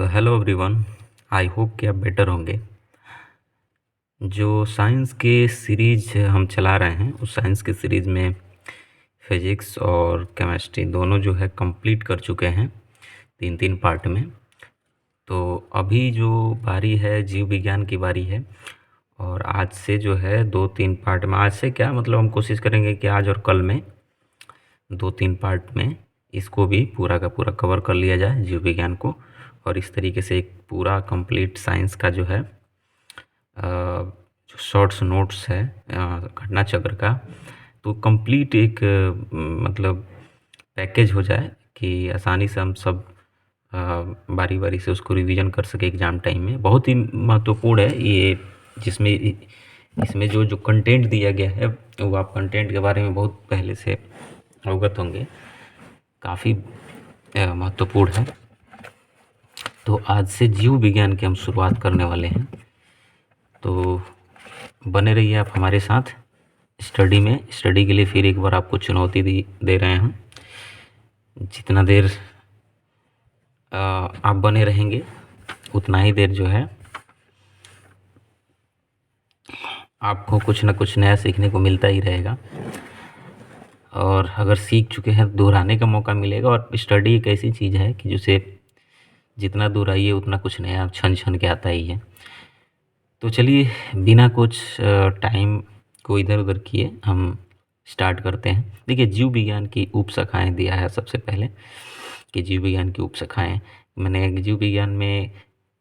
तो hello everyone. I hope कि आप बेटर होंगे। जो साइंस के सीरीज हम चला रहे हैं उस साइंस के सीरीज में फिज़िक्स और केमिस्ट्री दोनों जो है कंप्लीट कर चुके हैं 3-3 पार्ट में। तो अभी जो बारी है जीव विज्ञान की बारी है और आज से जो है 2-3 पार्ट में, आज से क्या मतलब हम कोशिश करेंगे कि आज और कल में 2-3 पार्ट में इसको भी पूरा का पूरा कवर कर लिया जाए जीव विज्ञान को। और इस तरीके से एक पूरा कंप्लीट साइंस का जो है जो शॉर्ट्स नोट्स है घटना चक्र का, तो कंप्लीट एक मतलब पैकेज हो जाए कि आसानी से हम सब बारी बारी से उसको रिवीजन कर सके एग्ज़ाम टाइम में। बहुत ही महत्वपूर्ण है ये, जिसमें इसमें जो जो कंटेंट दिया गया है वो आप कंटेंट के बारे में बहुत पहले से अवगत होंगे, काफ़ी महत्वपूर्ण है। तो आज से जीव विज्ञान की हम शुरुआत करने वाले हैं, तो बने रहिए आप हमारे साथ स्टडी में। स्टडी के लिए फिर एक बार आपको चुनौती दे रहे हैं। जितना देर आप बने रहेंगे उतना ही देर जो है आपको कुछ ना कुछ नया सीखने को मिलता ही रहेगा। और अगर सीख चुके हैं तो दोहराने का मौका मिलेगा। और स्टडी एक ऐसी चीज़ है कि जिसे जितना दोहराइए उतना कुछ नया छन छन के आता ही है। तो चलिए बिना कुछ टाइम को इधर उधर किए हम स्टार्ट करते हैं। देखिए, जीव विज्ञान की उप शाखाएँ दिया है सबसे पहले कि जीव विज्ञान की उप शाखाएँ, मैंने जीव विज्ञान में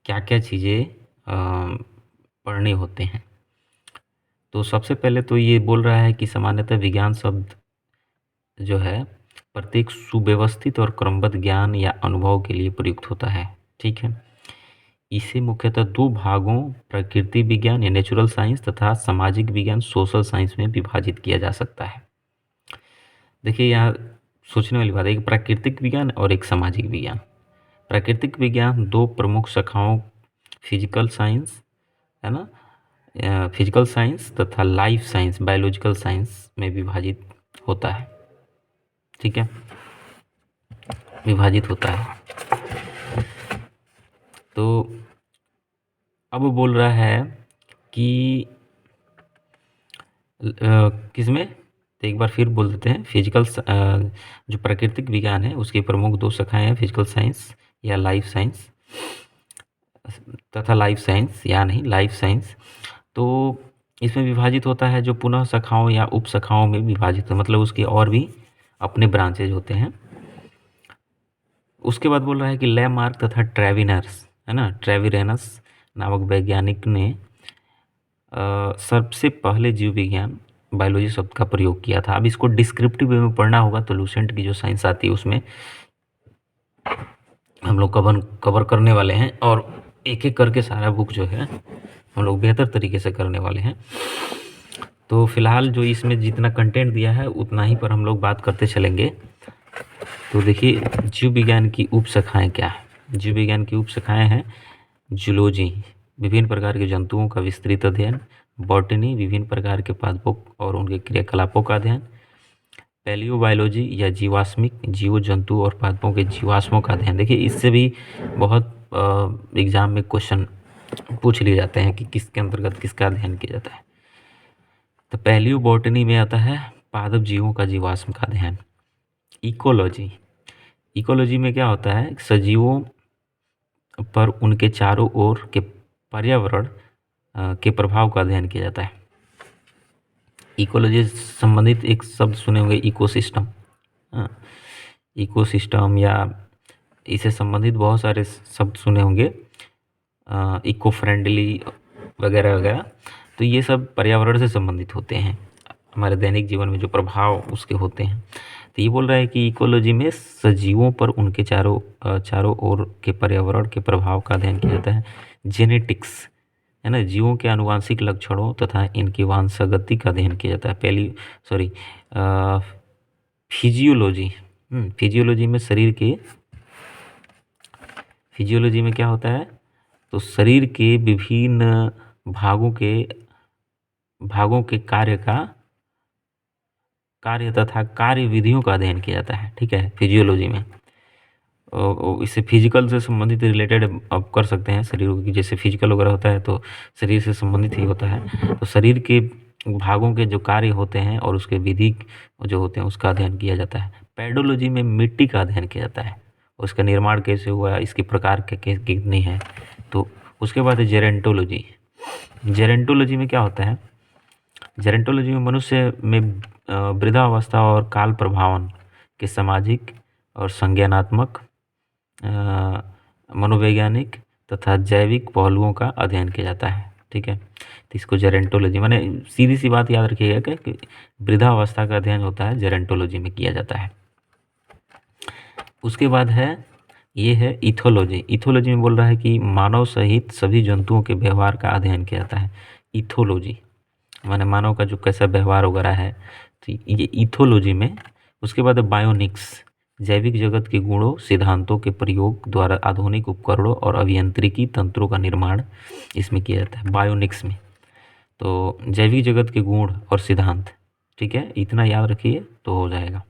क्या क्या चीज़ें पढ़ने होते हैं। तो सबसे पहले तो ये बोल रहा है कि सामान्यतः विज्ञान शब्द जो है प्रत्येक सुव्यवस्थित और क्रमबद्ध ज्ञान या अनुभव के लिए प्रयुक्त होता है। ठीक है, इसे मुख्यतः दो भागों प्रकृति विज्ञान या नेचुरल साइंस तथा सामाजिक विज्ञान सोशल साइंस में विभाजित किया जा सकता है। देखिए, यहाँ सोचने वाली बात है, एक प्राकृतिक विज्ञान और एक सामाजिक विज्ञान। प्राकृतिक विज्ञान दो प्रमुख शाखाओं फिजिकल साइंस है ना, फिजिकल साइंस तथा लाइफ साइंस बायोलॉजिकल साइंस में विभाजित होता है। ठीक है, विभाजित होता है। तो अब बोल रहा है कि किसमें, तो एक बार फिर बोल देते हैं। फिजिकल जो प्राकृतिक विज्ञान है उसकी प्रमुख दो शाखाएं हैं, फिजिकल साइंस या लाइफ साइंस तथा लाइफ साइंस या नहीं लाइफ साइंस। तो इसमें विभाजित होता है जो पुनः शाखाओं या उप शाखाओं में विभाजित है, मतलब उसके और भी अपने ब्रांचेज होते हैं। उसके बाद बोल रहा है कि लैमार्क तथा ट्रेविनर्स है ना, ट्रेविरेनस नामक वैज्ञानिक ने सबसे पहले जीव विज्ञान बायोलॉजी शब्द का प्रयोग किया था। अब इसको डिस्क्रिप्टिव वे में पढ़ना होगा, तो लूसेंट की जो साइंस आती है उसमें हम लोग कवर करने वाले हैं और एक एक करके सारा बुक जो है हम लोग बेहतर तरीके से करने वाले हैं। तो फिलहाल जो इसमें जितना कंटेंट दिया है उतना ही पर हम लोग बात करते चलेंगे। तो देखिए, जीव विज्ञान की उप शाखाएँ क्या है। जीव विज्ञान की उप शाखाएँ हैं जूलॉजी, विभिन्न प्रकार के जंतुओं का विस्तृत अध्ययन। बॉटनी, विभिन्न प्रकार के पादपों और उनके क्रियाकलापों का अध्ययन। पैलियोबायोलॉजी या जीवाश्मिक, जीव जंतु और पादपों के जीवाश्मों का अध्ययन। देखिए, इससे भी बहुत एग्जाम में क्वेश्चन पूछ लिए जाते हैं कि किसके अंतर्गत किसका अध्ययन किया जाता है। तो पैलियोबॉटनी में आता है पादप जीवों का जीवाश्म का अध्ययन। इकोलॉजी, इकोलॉजी में क्या होता है, सजीवों पर उनके चारों ओर के पर्यावरण के प्रभाव का अध्ययन किया जाता है। इकोलॉजी से संबंधित एक शब्द सुने होंगे, इकोसिस्टम। इकोसिस्टम या इससे संबंधित बहुत सारे शब्द सुने होंगे, इको फ्रेंडली वगैरह वगैरह। तो ये सब पर्यावरण से संबंधित होते हैं, हमारे दैनिक जीवन में जो प्रभाव उसके होते हैं। तो ये बोल रहा है कि इकोलॉजी में सजीवों पर उनके चारों ओर के पर्यावरण के प्रभाव का अध्ययन किया जाता है। जेनेटिक्स है ना, जीवों के आनुवांशिक लक्षणों तथा इनकी वंशागति का अध्ययन किया जाता है। फिजियोलॉजी, फिजियोलॉजी में फिजियोलॉजी में क्या होता है, तो शरीर के विभिन्न भागों के कार्य तथा कार्य विधियों का अध्ययन किया जाता है। ठीक है, फिजियोलॉजी में। इससे फिजिकल से संबंधित रिलेटेड आप कर सकते हैं। शरीर की जैसे फिजिकल वगैरह होता है तो शरीर से संबंधित ही होता है। तो शरीर के भागों के जो कार्य होते हैं और उसके विधि जो होते हैं उसका अध्ययन किया जाता है। पेडोलॉजी में मिट्टी का अध्ययन किया जाता है, उसका निर्माण कैसे हुआ, इसके प्रकार कितनी है। तो उसके बाद है जेरेंटोलॉजी। जेरेंटोलॉजी में क्या होता है, जेरेंटोलॉजी में मनुष्य में वृद्धावस्था और काल प्रभावन के सामाजिक और संज्ञानात्मक, मनोवैज्ञानिक तथा जैविक पहलुओं का अध्ययन किया जाता है। ठीक है, तो इसको जेरेंटोलॉजी, माने सीधी सी बात याद रखिएगा कि वृद्धावस्था का अध्ययन होता है जेरेंटोलॉजी में किया जाता है। उसके बाद है ये है इथोलॉजी। इथोलॉजी में बोल रहा है कि मानव सहित सभी जंतुओं के व्यवहार का अध्ययन किया जाता है। इथोलॉजी माने मानव का जो कैसा व्यवहार वगैरह है, तो ये इथोलॉजी में। उसके बाद बायोनिक्स, जैविक जगत के गुणों सिद्धांतों के प्रयोग द्वारा आधुनिक उपकरणों और अभियांत्रिकी तंत्रों का निर्माण इसमें किया जाता है, बायोनिक्स में। तो जैविक जगत के गुण और सिद्धांत, ठीक है, इतना याद रखिए तो हो जाएगा।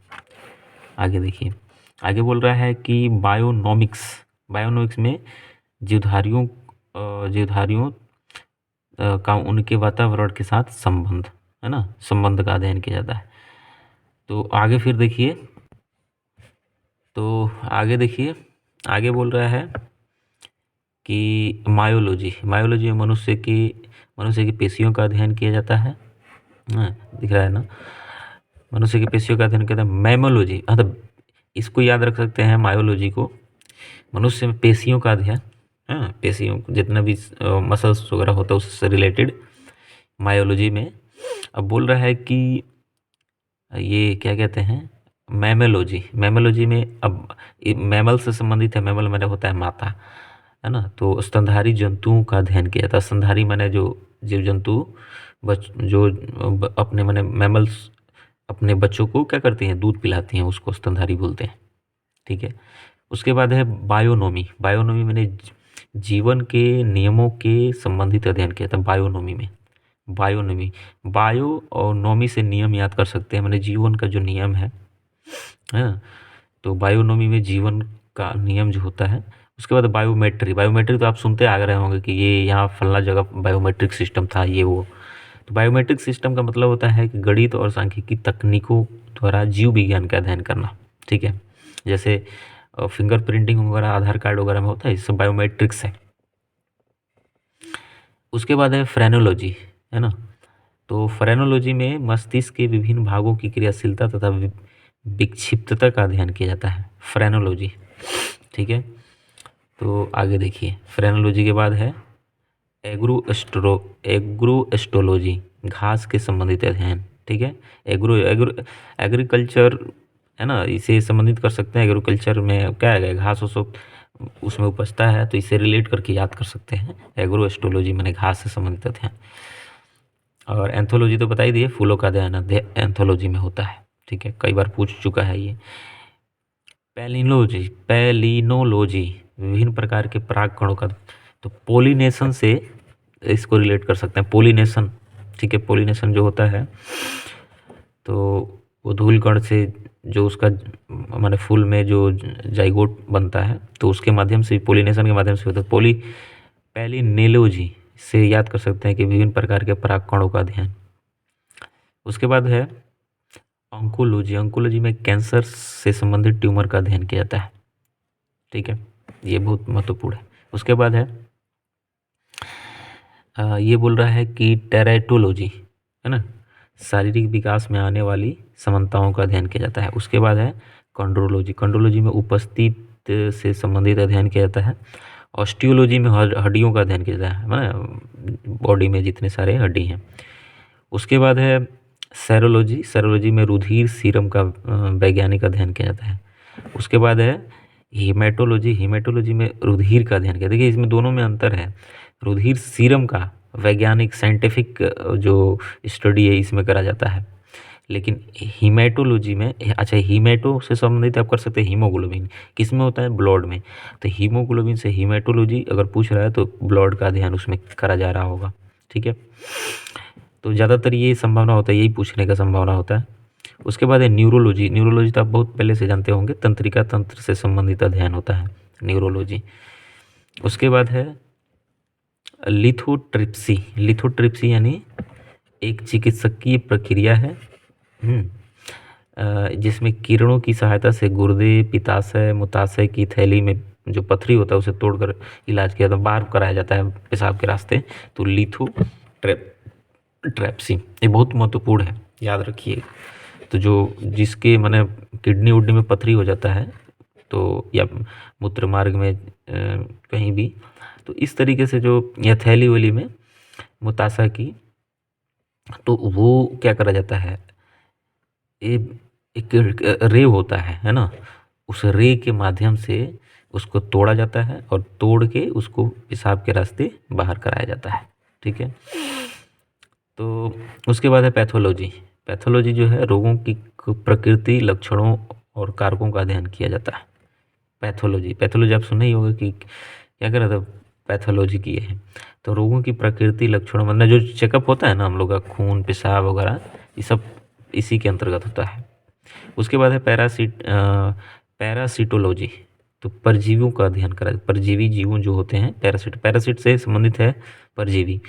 आगे देखिए, आगे बोल रहा है कि बायोनॉमिक्स। बायोनॉमिक्स में जीवधारियों का उनके वातावरण के साथ संबंध, है ना, संबंध का अध्ययन किया जाता है। तो आगे फिर देखिए, तो आगे देखिए, आगे बोल रहा है कि मायोलॉजी। मायोलॉजी में मनुष्य की पेशियों का अध्ययन किया जाता है। दिख रहा है ना, मनुष्य की पेशियों का अध्ययन किया जाता है। मैमोलॉजी, मतलब इसको याद रख सकते हैं मायोलॉजी को, मनुष्य में पेशियों का अध्ययन, पेशियों जितना भी मसल्स वगैरह होता है उससे रिलेटेड मायोलॉजी में। अब बोल रहा है कि ये क्या कहते हैं, मैमोलॉजी। मैमोलॉजी में अब मैमल से संबंधित है, मैमल मैंने होता है माता, है ना। तो स्तनधारी जंतुओं का अध्ययन किया जाता है। स्तनधारी मैंने जो जीव जंतु जो अपने मैंने मैमल्स अपने बच्चों को क्या करती हैं, दूध पिलाती हैं, उसको स्तनधारी बोलते हैं। ठीक है, उसके बाद है बायोनॉमी। बायोनॉमी मैंने जीवन के नियमों के संबंधित अध्ययन किया था बायोनॉमी में। बायोनॉमी, बायो और नॉमी से नियम याद कर सकते हैं, मैंने जीवन का जो नियम है, तो बायोनॉमी में जीवन का नियम जो होता है। उसके बाद बायोमेट्री। बायोमेट्री तो आप सुनते आ रहे होंगे कि ये यहाँ फलना जगह बायोमेट्रिक सिस्टम था, ये वो। तो बायोमेट्रिक सिस्टम का मतलब होता है कि गणित और सांख्यिकी तकनीकों द्वारा जीव विज्ञान का अध्ययन करना। ठीक है, जैसे फिंगर प्रिंटिंग वगैरह, आधार कार्ड वगैरह में होता है, इससे बायोमेट्रिक्स है। उसके बाद है फ्रेनोलॉजी, है ना। तो फ्रेनोलॉजी में मस्तिष्क के विभिन्न भागों की क्रियाशीलता तथा विक्षिप्तता का अध्ययन किया जाता है, फ्रेनोलॉजी। ठीक है, तो आगे देखिए, फ्रेनोलॉजी के बाद है एग्रोएस्ट्रोलॉजी, घास के संबंधित अध्ययन। ठीक है, एग्रीकल्चर, है ना, इसे संबंधित कर सकते हैं। एग्रीकल्चर में क्या है, घास उसमें उपजता है, तो इसे रिलेट करके याद कर सकते हैं। एग्रोएस्ट्रोलॉजी मैंने घास से संबंधित अध्ययन। और एंथोलॉजी तो बता ही दिए, फूलों का अध्ययन एंथोलॉजी में होता है। ठीक है, कई बार पूछ चुका है ये। पैलिनोलॉजी, विभिन्न प्रकार के पराग कणों का, तो पोलिनेशन से इसको रिलेट कर सकते हैं, पोलिनेशन। ठीक है, पोलिनेशन जो होता है, तो वो धूल कण से जो उसका माने फूल में जो जाइगोट बनता है, तो उसके माध्यम से, पोलिनेशन के माध्यम से होता है। पैलिनेलोजी से याद कर सकते हैं कि विभिन्न प्रकार के पराग कणों का अध्ययन। उसके बाद है ऑन्कोलॉजी। ऑन्कोलॉजी में कैंसर से संबंधित ट्यूमर का अध्ययन किया जाता है। ठीक है, ये बहुत महत्वपूर्ण है। उसके बाद है ये बोल रहा है कि टेरेटोलॉजी, है ना, शारीरिक विकास में आने वाली समानताओं का अध्ययन किया जाता है। उसके बाद है कॉन्ड्रोलॉजी। कॉन्ड्रोलॉजी में उपस्थित से संबंधित अध्ययन किया जाता है। ऑस्टियोलॉजी में हड्डियों का अध्ययन किया जाता है, ना, बॉडी में जितने सारे हड्डी हैं। उसके बाद है सेरोलॉजी। सेरोलॉजी में रुधिर सीरम का वैज्ञानिक अध्ययन किया जाता है। उसके बाद है हीमेटोलॉजी। हीमेटोलॉजी में रुधिर का अध्ययन किया। देखिए इसमें दोनों में अंतर है। रुधिर सीरम का वैज्ञानिक साइंटिफिक जो स्टडी है इसमें करा जाता है, लेकिन हीमेटोलॉजी में, अच्छा, हीमेटो से संबंधित आप कर सकते हैं हीमोग्लोबिन, किस में होता है, ब्लड में। तो हीमोग्लोबिन से हीमेटोलॉजी अगर पूछ रहा है तो ब्लड का अध्ययन उसमें करा जा रहा होगा। ठीक है, तो ज़्यादातर ये संभावना होता है, यही पूछने का संभावना होता है। उसके बाद है न्यूरोलॉजी। न्यूरोलॉजी तो आप बहुत पहले से जानते होंगे, तंत्रिका तंत्र से संबंधित अध्ययन होता है न्यूरोलॉजी। उसके बाद है लिथोट्रिप्सी। लिथोट्रिप्सी यानी एक चिकित्सकीय प्रक्रिया है जिसमें किरणों की सहायता से गुर्दे, पित्ताशय, मूत्राशय की थैली में जो पथरी होता है उसे तोड़कर इलाज किया जाता है, बाहर कराया जाता है पेशाब के रास्ते। तो लिथोट्रिप्सी ये बहुत महत्वपूर्ण है, याद रखिए। तो जो जिसके माने किडनी उडनी में पथरी हो जाता है तो या मूत्र मार्ग में कहीं भी, तो इस तरीके से जो या थैली वैली में मूत्राशय की, तो वो क्या करा जाता है, एक रे होता है ना, उस रे के माध्यम से उसको तोड़ा जाता है और तोड़ के उसको पेशाब के रास्ते बाहर कराया जाता है। ठीक है। तो उसके बाद है पैथोलॉजी। पैथोलॉजी जो है रोगों की प्रकृति, लक्षणों और कारकों का अध्ययन किया जाता है। पैथोलॉजी, पैथोलॉजी आप सुने ही होगा कि क्या कर रहा था, पैथोलॉजी की है। तो रोगों की प्रकृति, लक्षणों, मतलब जो चेकअप होता है ना हम लोग का, खून पेशाब वगैरह, ये सब इसी के अंतर्गत होता है। उसके बाद है पैरासिटोलॉजी। तो परजीवियों का अध्ययन करा, परजीवी जीवों जो होते हैं, पैरासिट से संबंधित है परजीवी,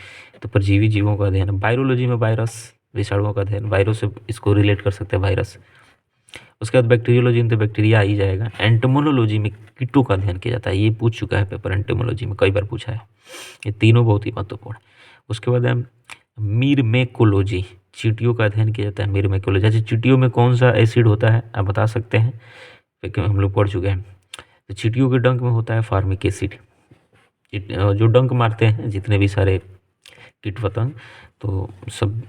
तो परजीवी जीवों का अध्ययन। वायरोलॉजी में वायरस, विषाणुओं का अध्ययन, वायरस से इसको रिलेट कर सकते हैं, वायरस। उसके बाद बैक्टीरियोलॉजी में तो बैक्टीरिया आ ही जाएगा। एंटोमोलॉजी में कीटों का अध्ययन किया जाता है, ये पूछ चुका है पेपर, एंटोमोलॉजी में कई बार पूछा है। ये तीनों बहुत ही महत्वपूर्ण है। उसके बाद है मीरमेकोलॉजी, चींटियों का अध्ययन किया जाता है, मीरमेकोलॉजी। अच्छा, चींटियों में कौन सा एसिड होता है आप बता सकते हैं, क्योंकि हम लोग पढ़ चुके हैं। तो चींटियों के डंक में होता है फार्मिक एसिड। जो डंक मारते हैं जितने भी सारे कीट पतंग, तो सब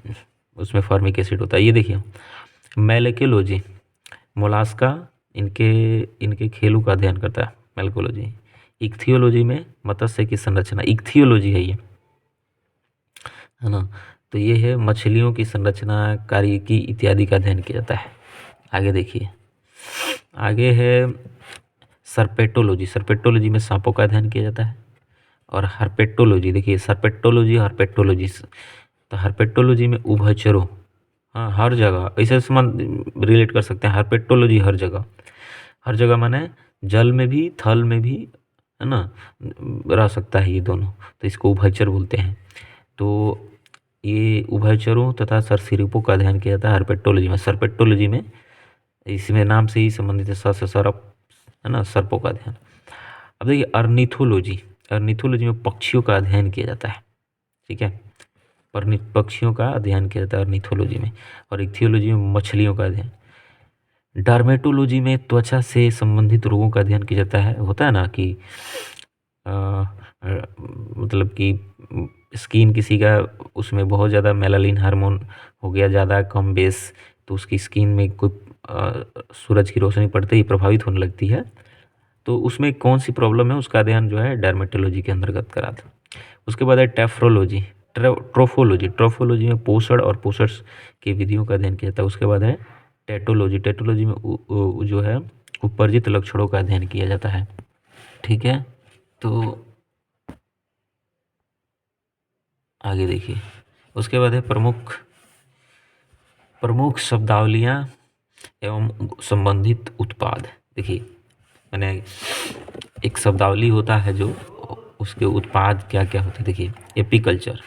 उसमें फार्मिक एसिड होता है। ये देखिए, मैलेकोलॉजी, मोलास्का, इनके खेलों का अध्ययन करता है मैलेकोलॉजी। इक्थियोलॉजी में मत्स्य की संरचना, इक्थियोलॉजी है ये, है ना। तो ये है मछलियों की संरचना, कार्यकी इत्यादि का अध्ययन किया जाता है। आगे देखिए, आगे है सर्पेटोलॉजी। सर्पेटोलॉजी में सांपों का अध्ययन किया जाता है। और हर्पेटोलॉजी, देखिए सर्पेटोलॉजी, हर्पेटोलॉजी। तो हर्पेटोलॉजी में उभयचरों, हाँ हर जगह, ऐसे संबंध रिलेट कर सकते हैं। हर्पेटोलॉजी हर जगह, हर जगह माने जल में भी थल में भी, है ना, रह सकता है ये दोनों, तो इसको उभयचर बोलते हैं। तो ये उभयचरों तथा सरीसृपों का अध्ययन किया जाता है हर्पेटोलॉजी में। सर्पेटोलॉजी में इसमें नाम से ही संबंधित है, सर्प, है ना, सर्पों का अध्ययन। अब देखिए अर्निथोलॉजी, अर्निथोलॉजी में पक्षियों का अध्ययन किया जाता है। ठीक है, पक्षियों का अध्ययन किया जाता है अर्निथोलॉजी में। और इक्थियोलॉजी में मछलियों का अध्ययन। डर्मेटोलॉजी में त्वचा से संबंधित रोगों का अध्ययन किया जाता है। होता है ना कि मतलब कि स्किन किसी का, उसमें बहुत ज़्यादा मेलानिन हार्मोन हो गया ज़्यादा कम बेस, तो उसकी स्किन में कोई सूरज की रोशनी पड़ते ही प्रभावित होने लगती है, तो उसमें कौन सी प्रॉब्लम है, उसका अध्ययन जो है डर्मेटोलॉजी के अंतर्गत कराता है। उसके बाद है टेफ्रोलॉजी, ट्रोफोलॉजी। ट्रोफोलॉजी में पोषण और पोषण की विधियों का अध्ययन किया जाता है। उसके बाद है टेटोलॉजी। टेटोलॉजी में जो है उपर्जित लक्षणों का अध्ययन किया जाता है। ठीक है, तो आगे देखिए, उसके बाद है प्रमुख शब्दावलियाँ एवं संबंधित उत्पाद। देखिए मैंने एक शब्दावली होता है जो उसके उत्पाद क्या क्या होते हैं। देखिए एपीकल्चर,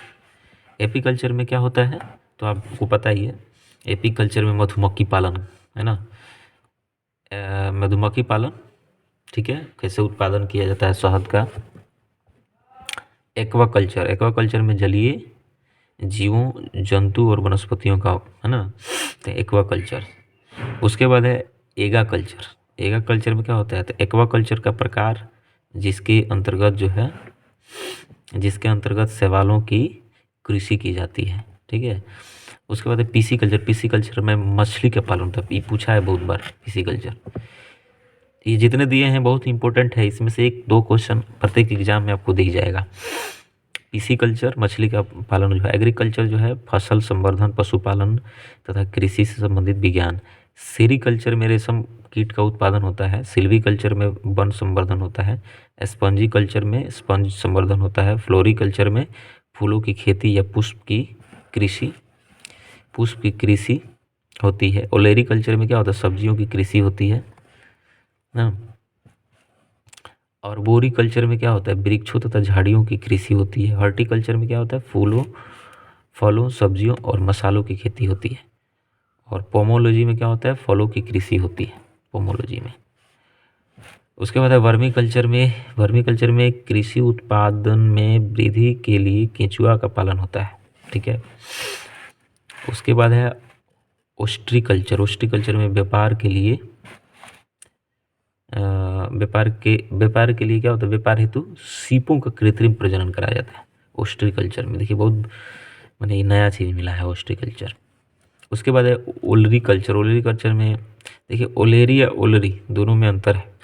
एपीकल्चर में क्या होता है तो आपको पता ही है। एपीकल्चर में मधुमक्खी पालन, है ना, मधुमक्खी पालन, ठीक है, कैसे उत्पादन किया जाता है शहद का। एक्वाकल्चर, एक्वाकल्चर में जलीय जीवों, जंतु और वनस्पतियों का, है ना, तो एक्वाकल्चर। उसके बाद है एगा कल्चर। एगा कल्चर में क्या होता है, तो एक्वाकल्चर का प्रकार जिसके अंतर्गत जो है, जिसके अंतर्गत शैवालों की कृषि की जाती है। ठीक है, उसके बाद है पीसी कल्चर। पीसी कल्चर में मछली का पालन होता है, ये पूछा है बहुत बार पीसी कल्चर। ये जितने दिए हैं बहुत इंपॉर्टेंट है, इसमें से 1-2 क्वेश्चन प्रत्येक एग्जाम में आपको दिख जाएगा। पीसी कल्चर मछली का पालन जो है, एग्रीकल्चर जो है फसल संवर्धन, पशुपालन तथा कृषि से संबंधित विज्ञान। सेरीकल्चर में रेशम कीट का उत्पादन होता है। सिल्वीकल्चर में वन संवर्धन होता है। स्पंजी कल्चर में स्पंज संवर्धन होता है। फ्लोरीकल्चर में फूलों की खेती या पुष्प की कृषि, होती है। ओलेरी कल्चर में क्या होता है, सब्जियों की कृषि होती है ना। और बोरी कल्चर में क्या होता है, वृक्षों तथा झाड़ियों की कृषि होती है। हॉर्टिकल्चर में क्या होता है, फूलों, फलों, सब्जियों और मसालों की खेती होती है। और पोमोलॉजी में क्या होता है, फलों की कृषि होती है पोमोलॉजी में। उसके बाद है वर्मी कल्चर में कृषि उत्पादन में वृद्धि के लिए केंचुआ का पालन होता है। ठीक है। उसके बाद है ओस्ट्रीकल्चर में व्यापार के लिए क्या होता है, व्यापार हेतु सीपों का कृत्रिम प्रजनन कराया जाता है ओस्ट्रीकल्चर में। देखिए बहुत मैंने नया चीज़ मिला है ओस्ट्रीकल्चर। उसके बाद है ओलेरी कल्चर में देखिए ओलेरी या ओलरी दोनों में अंतर है।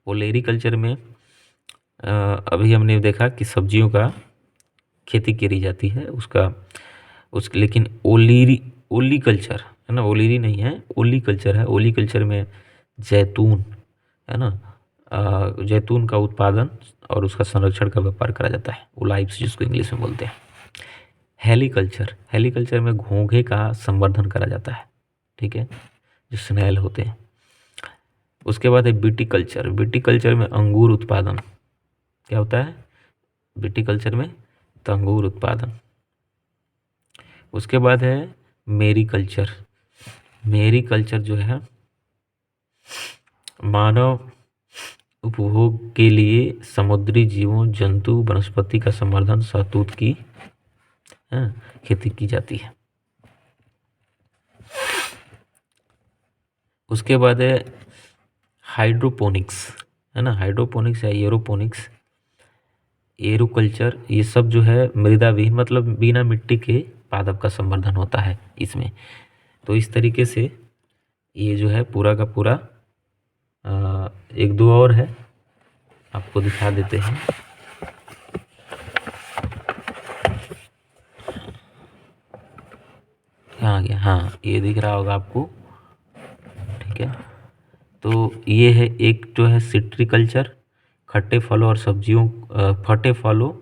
ओलेरी कल्चर में अभी हमने देखा कि सब्जियों का खेती करी जाती है उसके, लेकिन ओली कल्चर है ना, ओलेरी नहीं है, ओली कल्चर है। ओली कल्चर में जैतून है ना, जैतून का उत्पादन और उसका संरक्षण का व्यापार करा जाता है, ओलाइव्स जिसको इंग्लिश में बोलते हैं। हेलीकल्चर में घोंघे का संवर्धन करा जाता है। ठीक है, जो स्नेल होते हैं। उसके बाद है विटीकल्चर में अंगूर उत्पादन क्या होता है, विटीकल्चर में तो अंगूर उत्पादन। उसके बाद है मेरीकल्चर जो है मानव उपभोग के लिए समुद्री जीवों, जंतु, वनस्पति का संवर्धन, शहतूत की खेती की जाती है। उसके बाद है हाइड्रोपोनिक्स है ना, हाइड्रोपोनिक्स या एरोपोनिक्स, एरोकल्चर, ये सब जो है मृदा विहीन मतलब बिना मिट्टी के पादप का संवर्धन होता है इसमें। तो इस तरीके से ये जो है पूरा का पूरा एक दो और है आपको दिखा देते हैं। कहाँ गया, हाँ ये दिख रहा होगा आपको। ठीक है, तो ये है एक जो है सिट्रिकल्चर, खट्टे फलों और सब्जियों फटे फलों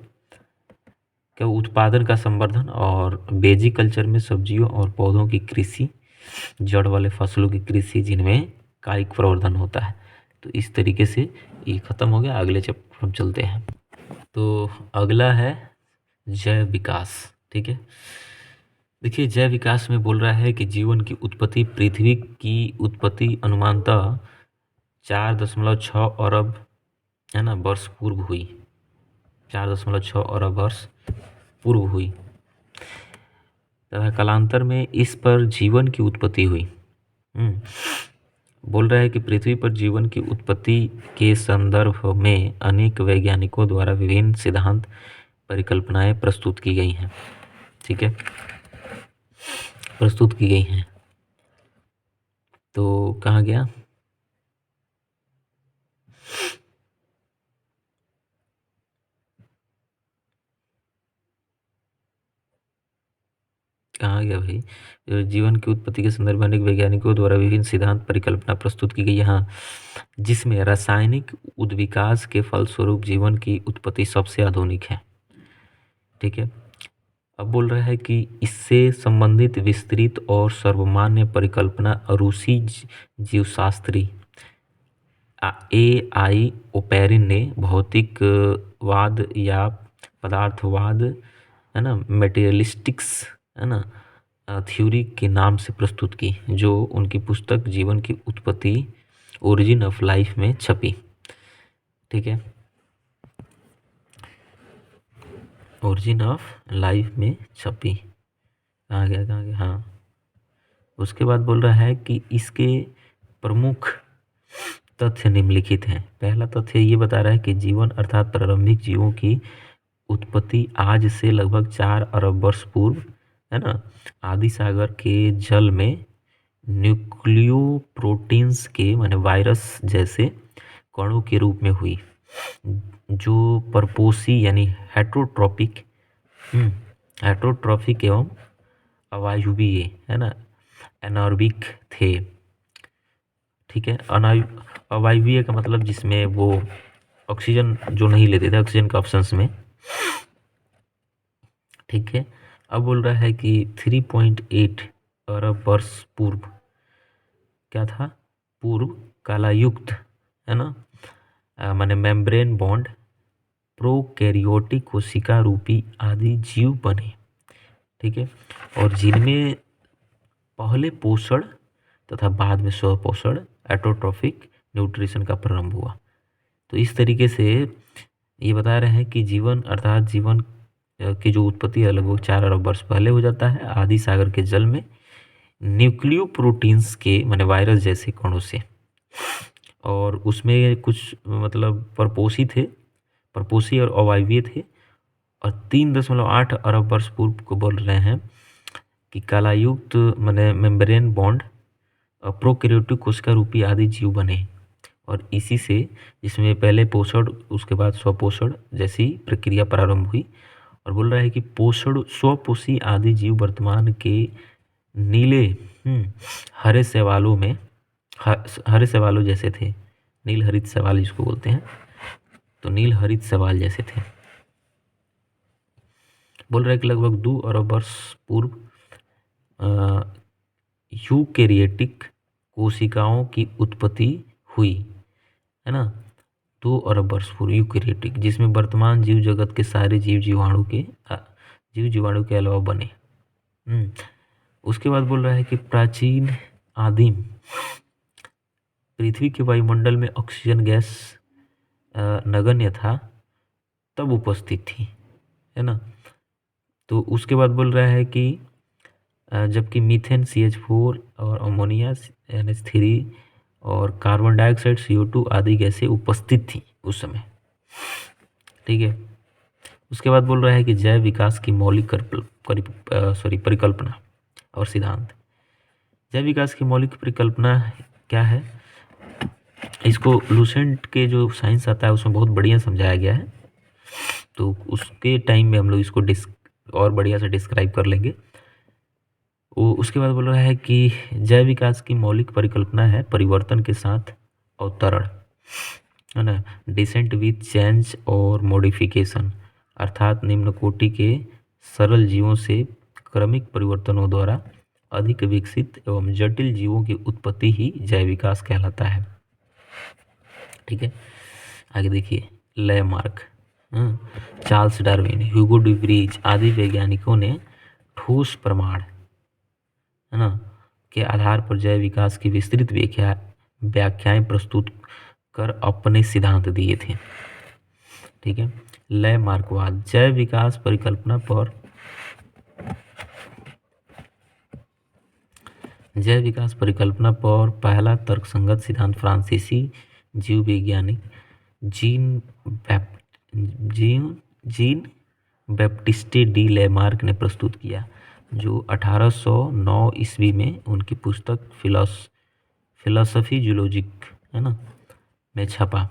के उत्पादन का संवर्धन, और बेजिकल्चर में सब्जियों और पौधों की कृषि, जड़ वाले फसलों की कृषि जिनमें कायिक प्रवर्धन होता है। तो इस तरीके से ये खत्म हो गया। अगले चैप्टर हम चलते हैं। तो अगला है जैव विकास। ठीक है, देखिए जैव विकास में बोल रहा है कि जीवन की उत्पत्ति, पृथ्वी की उत्पत्ति अनुमानतः 4.6 अरब है ना वर्ष पूर्व हुई, 4.6 अरब वर्ष पूर्व हुई तथा कालांतर में इस पर जीवन की उत्पत्ति हुई। बोल रहा है कि पृथ्वी पर जीवन की उत्पत्ति के संदर्भ में अनेक वैज्ञानिकों द्वारा विभिन्न सिद्धांत, परिकल्पनाएं प्रस्तुत की गई हैं। ठीक है, प्रस्तुत की गई हैं। तो कहाँ गया, कहाँ गया भाई, जीवन की उत्पत्ति के संदर्भ में अनेक वैज्ञानिकों द्वारा विभिन्न सिद्धांत, परिकल्पना प्रस्तुत की गई यहाँ, जिसमें रासायनिक उद्विकास के फलस्वरूप जीवन की उत्पत्ति सबसे आधुनिक है। ठीक है, अब बोल रहा है कि इससे संबंधित विस्तृत और सर्वमान्य परिकल्पना रूसी जीवशास्त्री AI ओपेरिन ने भौतिकवाद या पदार्थवाद है ना, मेटेरियलिस्टिक्स है ना थ्योरी के नाम से प्रस्तुत की, जो उनकी पुस्तक जीवन की उत्पत्ति, ओरिजिन ऑफ लाइफ में छपी। ठीक है, ओरिजिन ऑफ लाइफ में छपी। कहाँ गया, हाँ। उसके बाद बोल रहा है कि इसके प्रमुख तथ्य निम्नलिखित हैं। पहला तथ्य ये बता रहा है कि जीवन अर्थात प्रारंभिक जीवों की उत्पत्ति आज से लगभग 4 अरब वर्ष पूर्व है ना आदि सागर के जल में न्यूक्लियो प्रोटीन्स के माने वायरस जैसे कणों के रूप में हुई, जो परपोषी यानी हेट्रोट्रॉफिक एवं अवायवीय है ना एनारोबिक थे। ठीक है, अवायवीय का मतलब जिसमें वो ऑक्सीजन जो नहीं लेते थे, ऑक्सीजन के ऑप्शंस में। ठीक है, अब बोल रहा है कि 3.8 अरब वर्ष पूर्व क्या था, पूर्व कालायुक्त, है ना, माने मेम्ब्रेन बॉन्ड प्रोकैरियोटिक कोशिका रूपी आदि जीव बने। ठीक है, और जिनमें पहले पोषण तथा बाद में स्वपोषण एटोट्रॉफिक न्यूट्रिशन का प्रारंभ हुआ। तो इस तरीके से ये बता रहे हैं कि जीवन अर्थात जीवन की जो उत्पत्ति है लगभग 4 अरब वर्ष पहले हो जाता है आदि सागर के जल में न्यूक्लियोप्रोटीन्स के माने वायरस जैसे कणों से, और उसमें कुछ मतलब परपोषी और अवायवीय थे। और 3.8 अरब वर्ष पूर्व को बोल रहे हैं कि कालायुक्त माने मेम्ब्रेन बॉन्ड प्रोकैरियोटिक कोशिका रूपी आदि जीव बने, और इसी से जिसमें पहले पोषण उसके बाद स्वपोषण जैसी प्रक्रिया प्रारंभ हुई। और बोल रहा है कि पोषण स्वपोषी आदि जीव वर्तमान के नीले हरे शैवालों में हरे शैवालों जैसे थे। नील हरित शैवाल इसको बोलते हैं, तो नील हरित शैवाल जैसे थे। बोल रहा है कि लगभग 2 अरब वर्ष पूर्व यूकेरियोटिक कोशिकाओं की उत्पत्ति हुई, है ना। 2 अरब वर्ष पूर्व यूकेरियोटिक, जिसमें वर्तमान जीव जगत के सारे जीव जीवाणु के अलावा बने। उसके बाद बोल रहा है कि प्राचीन आदिम पृथ्वी के वायुमंडल में ऑक्सीजन गैस नगण्य था तब उपस्थित थी, है ना। तो उसके बाद बोल रहा है कि जबकि मीथेन CH4 और अमोनिया NH3 और कार्बन डाइऑक्साइड CO2 आदि गैसें उपस्थित थी उस समय। ठीक है, उसके बाद बोल रहा है कि जैव विकास की मौलिक परिकल्पना और सिद्धांत। जैव विकास की मौलिक परिकल्पना क्या है, इसको लूसेंट के जो साइंस आता है उसमें बहुत बढ़िया समझाया गया है, तो उसके टाइम में हम लोग इसको और बढ़िया से डिस्क्राइब कर लेंगे। उसके बाद बोल रहा है कि जैव विकास की मौलिक परिकल्पना है परिवर्तन के साथ अवतरण, है ना, डिसेंट विथ चेंज और मॉडिफिकेशन, अर्थात निम्न कोटि के सरल जीवों से क्रमिक परिवर्तनों द्वारा अधिक विकसित एवं जटिल जीवों की उत्पत्ति ही जैव विकास कहलाता है। ठीक है, आगे देखिए लैमार्क, चार्ल्स डार्विन, ह्यूगो ड्यूब्रीज आदि वैज्ञानिकों ने ठोस प्रमाण, है ना, के आधार पर जैव विकास की विस्तृत व्याख्याएं प्रस्तुत कर अपने सिद्धांत दिए थे। ठीक है, लैमार्कवाद, जैव विकास परिकल्पना पर पहला तर्कसंगत सिद्धांत फ्रांसीसी जीव वैज्ञानिक जीन बैप्टिस्टे डी लैमार्क ने प्रस्तुत किया, जो 1809 ईस्वी में उनकी पुस्तक फिलॉसफी जूलॉजिक, है ना, में छपा,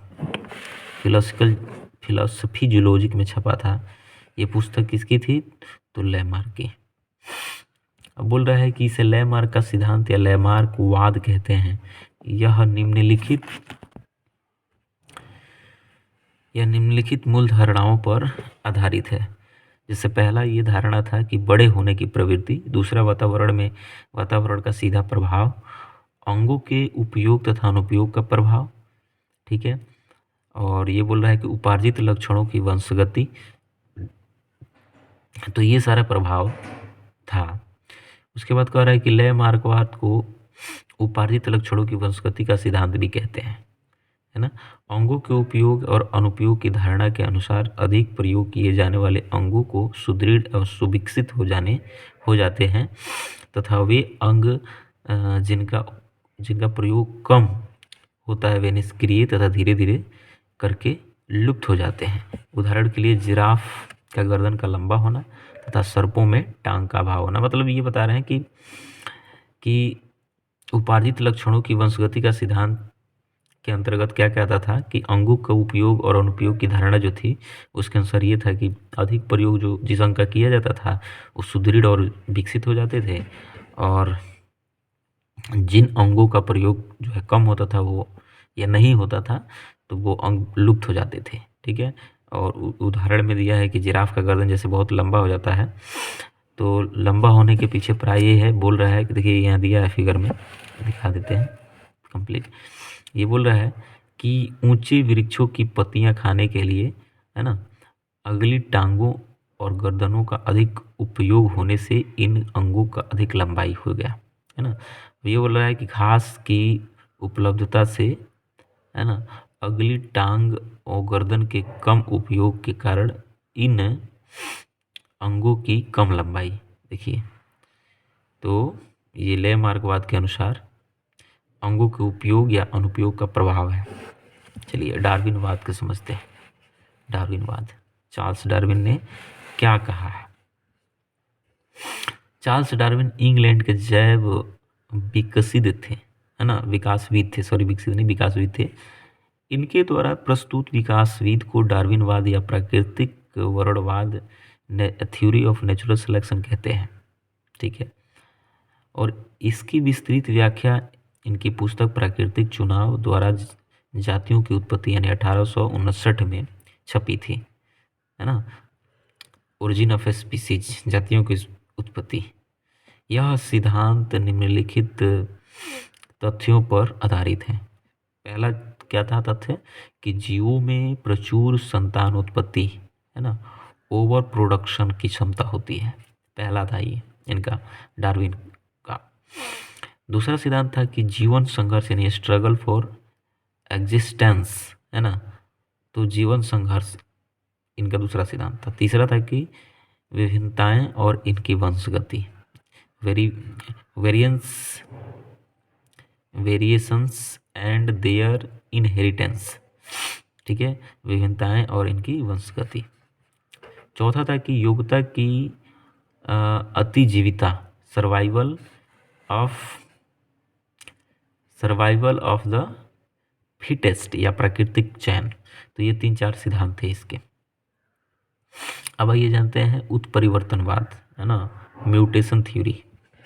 फिलॉसफी जूलॉजिक में छपा था। ये पुस्तक किसकी थी, तो लैमार्क की। अब बोल रहा है कि इसे लैमार्क का सिद्धांत या लैमार्कवाद कहते हैं। यह निम्नलिखित मूल धारणाओं पर आधारित है। जैसे पहला ये धारणा था कि बड़े होने की प्रवृत्ति, दूसरा वातावरण का सीधा प्रभाव, अंगों के उपयोग तथा अनुपयोग का प्रभाव। ठीक है, और ये बोल रहा है कि उपार्जित लक्षणों की वंशगति, तो ये सारा प्रभाव था। उसके बाद कह रहा है कि लैमार्कवाद को उपार्जित लक्षणों की वंशगति का सिद्धांत भी कहते हैं, है ना। अंगों के उपयोग और अनुपयोग की धारणा के अनुसार अधिक प्रयोग किए जाने वाले अंगों को सुदृढ़ और सुविकसित हो जाते हैं तथा वे अंग जिनका प्रयोग कम होता है वे निष्क्रिय तथा धीरे धीरे करके लुप्त हो जाते हैं। उदाहरण के लिए जिराफ का गर्दन का लंबा होना तथा सर्पों में टांग का अभाव होना। मतलब ये बता रहे हैं कि उपार्जित लक्षणों की वंशगति का सिद्धांत के अंतर्गत क्या कहता था कि अंगों का उपयोग और अनुपयोग की धारणा जो थी उसके अनुसार ये था कि अधिक प्रयोग जो जिस अंग का किया जाता था वो सुदृढ़ और विकसित हो जाते थे, और जिन अंगों का प्रयोग जो है कम होता था वो या नहीं होता था तो वो अंग लुप्त हो जाते थे। ठीक है, और उदाहरण में दिया है कि जिराफ का गर्दन जैसे बहुत लंबा हो जाता है, तो लंबा होने के पीछे प्राय ये है, बोल रहा है कि देखिए यहाँ दिया है फिगर में, दिखा देते हैं। कंप्लीट। ये बोल रहा है कि ऊंचे वृक्षों की पत्तियां खाने के लिए, है ना, अगली टांगों और गर्दनों का अधिक उपयोग होने से इन अंगों का अधिक लंबाई हो गया, है ना। ये बोल रहा है कि घास की उपलब्धता से, है ना, अगली टांग और गर्दन के कम उपयोग के कारण इन अंगों की कम लंबाई। देखिए, तो ये लैमार्कवाद के अनुसार अंगों के उपयोग या अनुपयोग का प्रभाव है। चलिए डार्विनवाद को समझते हैं। डार्विनवाद, चार्ल्स डार्विन ने क्या कहा है। चार्ल्स डार्विन इंग्लैंड के जैव विकसित थे, है ना, विकासविद थे, सॉरी विकसित नहीं, विकासविद थे। इनके द्वारा प्रस्तुत विकासविद को डार्विनवाद या प्राकृतिक वर्णवाद, थ्योरी ऑफ नेचुरल सिलेक्शन कहते हैं, ठीक है। और इसकी विस्तृत व्याख्या इनकी पुस्तक प्राकृतिक चुनाव द्वारा जातियों की उत्पत्ति यानी 1859 में छपी थी, है ना, ओरिजिन ऑफ स्पीसीज, जातियों की उत्पत्ति। यह सिद्धांत निम्नलिखित तथ्यों पर आधारित है। पहला क्या था तथ्य कि जीवों में प्रचुर संतान उत्पत्ति, है ना, ओवर प्रोडक्शन की क्षमता होती है। पहला था ये इनका, डार्विन का। दूसरा सिद्धांत था कि जीवन संघर्ष यानी स्ट्रगल फॉर एग्जिस्टेंस, है ना, तो जीवन संघर्ष इनका दूसरा सिद्धांत था। तीसरा था कि विभिन्नताएं और इनकी वंशगति, वेरिएशंस एंड देयर इनहेरिटेंस, ठीक है, विभिन्नताएं और इनकी वंशगति। चौथा था कि योग्यता की अतिजीविता, सर्वाइवल ऑफ द फिटेस्ट या प्राकृतिक चयन। तो ये 3-4 सिद्धांत थे इसके। अब आइए जानते हैं उत्परिवर्तनवाद, है ना, म्यूटेशन थ्योरी।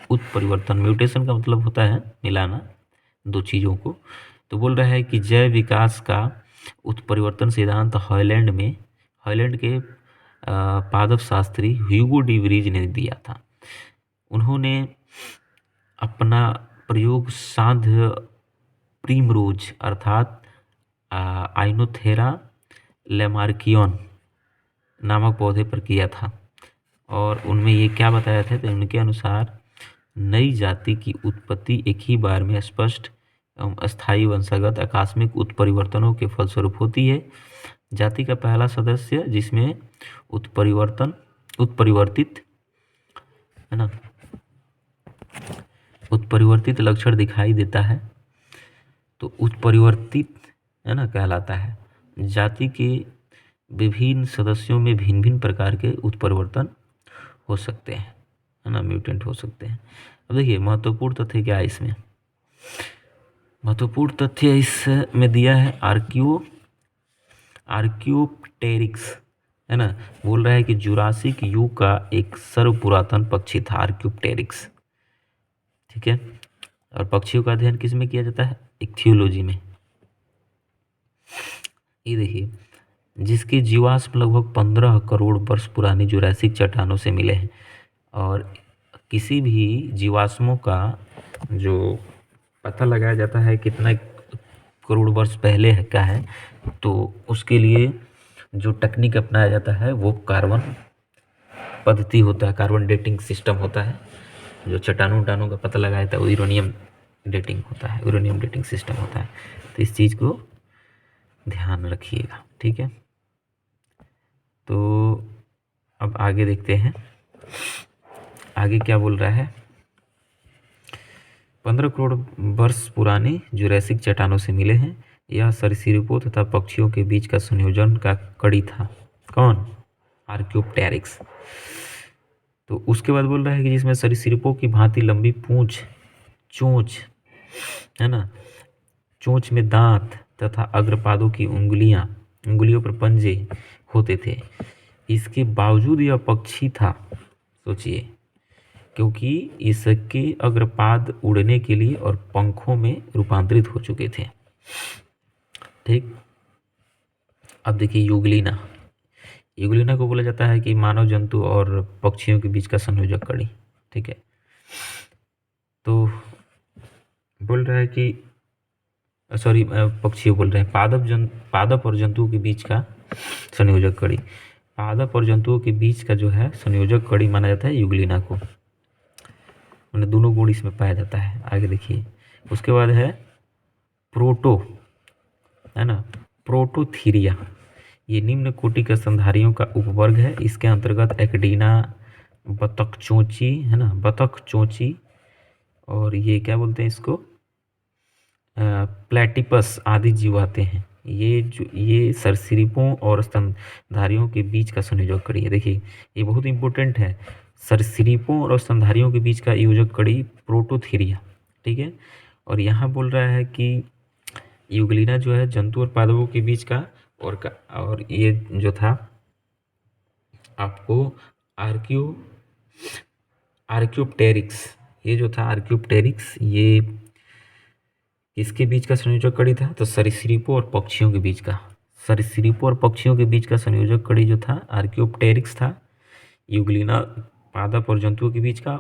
उत्परिवर्तन, म्यूटेशन का मतलब होता है मिलाना दो चीज़ों को। तो बोल रहा है कि जैव विकास का उत्परिवर्तन सिद्धांत हॉलैंड के पादप शास्त्री ह्यूगो डी व्रीज ने दिया था। उन्होंने अपना प्रयोग साध्य प्रीमरोज अर्थात आइनोथेरा लेमार्कियन नामक पौधे पर किया था। और उनमें ये क्या बताया था, तो उनके अनुसार नई जाति की उत्पत्ति एक ही बार में स्पष्ट एवं अस्थायी वंशागत आकस्मिक उत्परिवर्तनों के फलस्वरूप होती है। जाति का पहला सदस्य जिसमें उत्परिवर्तित, है ना, उत्परिवर्तित लक्षण दिखाई देता है तो उत्परिवर्तित, है ना, कहलाता है। जाति के विभिन्न सदस्यों में भिन्न भिन्न प्रकार के उत्परिवर्तन हो सकते हैं, है ना, म्यूटेंट हो सकते हैं। अब देखिए महत्वपूर्ण तथ्य क्या है इसमें। महत्वपूर्ण तथ्य इसमें दिया है आर्क्योप्टेरिक्स, है ना। बोल रहा है कि जुरासिक युग का एक सर्वपुरातन पक्षी था आर्क्योप्टेरिक्स, ठीक है। और पक्षियों का अध्ययन किस में किया जाता है, इक्थियोलॉजी में। ये देखिए, जिसके जीवाश्म लगभग 15 करोड़ वर्ष पुरानी जुरासिक चट्टानों से मिले हैं। और किसी भी जीवाश्मों का जो पता लगाया जाता है कितना करोड़ वर्ष पहले है क्या है, तो उसके लिए जो टेक्निक अपनाया जाता है वो कार्बन पद्धति होता है, कार्बन डेटिंग सिस्टम होता है। जो चट्टानों का पता लगाया जाता है वो यूरेनियम डेटिंग होता है, यूरेनियम डेटिंग सिस्टम होता है। तो इस चीज़ को ध्यान रखिएगा, ठीक है। तो अब आगे देखते हैं, आगे क्या बोल रहा है। 15 करोड़ वर्ष पुराने जुरासिक चट्टानों से मिले हैं। यह सरीसृपों तथा पक्षियों के बीच का संयोजन का कड़ी था। कौन, आर्क्योप्टेरिक्स। तो उसके बाद बोल रहा है कि जिसमें सरीसृपों की भांति लंबी पूंछ, चोंच, है ना, चोंच में दांत तथा अग्रपादों की उंगलियों पर पंजे होते थे। इसके बावजूद यह पक्षी था, सोचिए, क्योंकि इसके अग्रपाद उड़ने के लिए और पंखों में रूपांतरित हो चुके थे, ठीक। अब देखिए युगलिना को बोला जाता है कि मानव जंतु और पक्षियों के बीच का संयोजक कड़ी, ठीक है। तो बोल रहा है कि सॉरी पक्षी बोल रहे हैं, पादप और जंतुओं के बीच का संयोजक कड़ी। पादप और जंतुओं के बीच का जो है संयोजक कड़ी माना जाता है यूग्लिना को, मतलब दोनों गुण इसमें पाया जाता है। आगे देखिए, उसके बाद है प्रोटो, है ना, प्रोटोथीरिया। ये निम्न कोटि के स्तनधारियों का उपवर्ग है। इसके अंतर्गत एक्डीना, बतख चोंची, है ना, बतख चोंची, और ये क्या बोलते हैं इसको, प्लेटिपस आदि जीव आते हैं। ये सरीसृपों और स्तनधारियों के बीच का संयोजक कड़ी है। देखिए ये बहुत इंपॉर्टेंट है, सरीसृपों और स्तनधारियों के बीच का योजक कड़ी प्रोटोथीरिया, ठीक है। और यहाँ बोल रहा है कि यूग्लिना जो है जंतु और पादपों के बीच का, और ये जो था आपको आर्क्योप्टेरिक्स, ये जो था आर्क्योप्टेरिक्स, ये किसके बीच का संयोजक कड़ी था, तो सरीसृपों और पक्षियों के बीच का, सरीसृपों और पक्षियों के बीच का संयोजक कड़ी जो था आर्क्योप्टेरिक्स था। यूग्लिना पादप और जंतुओं के बीच का,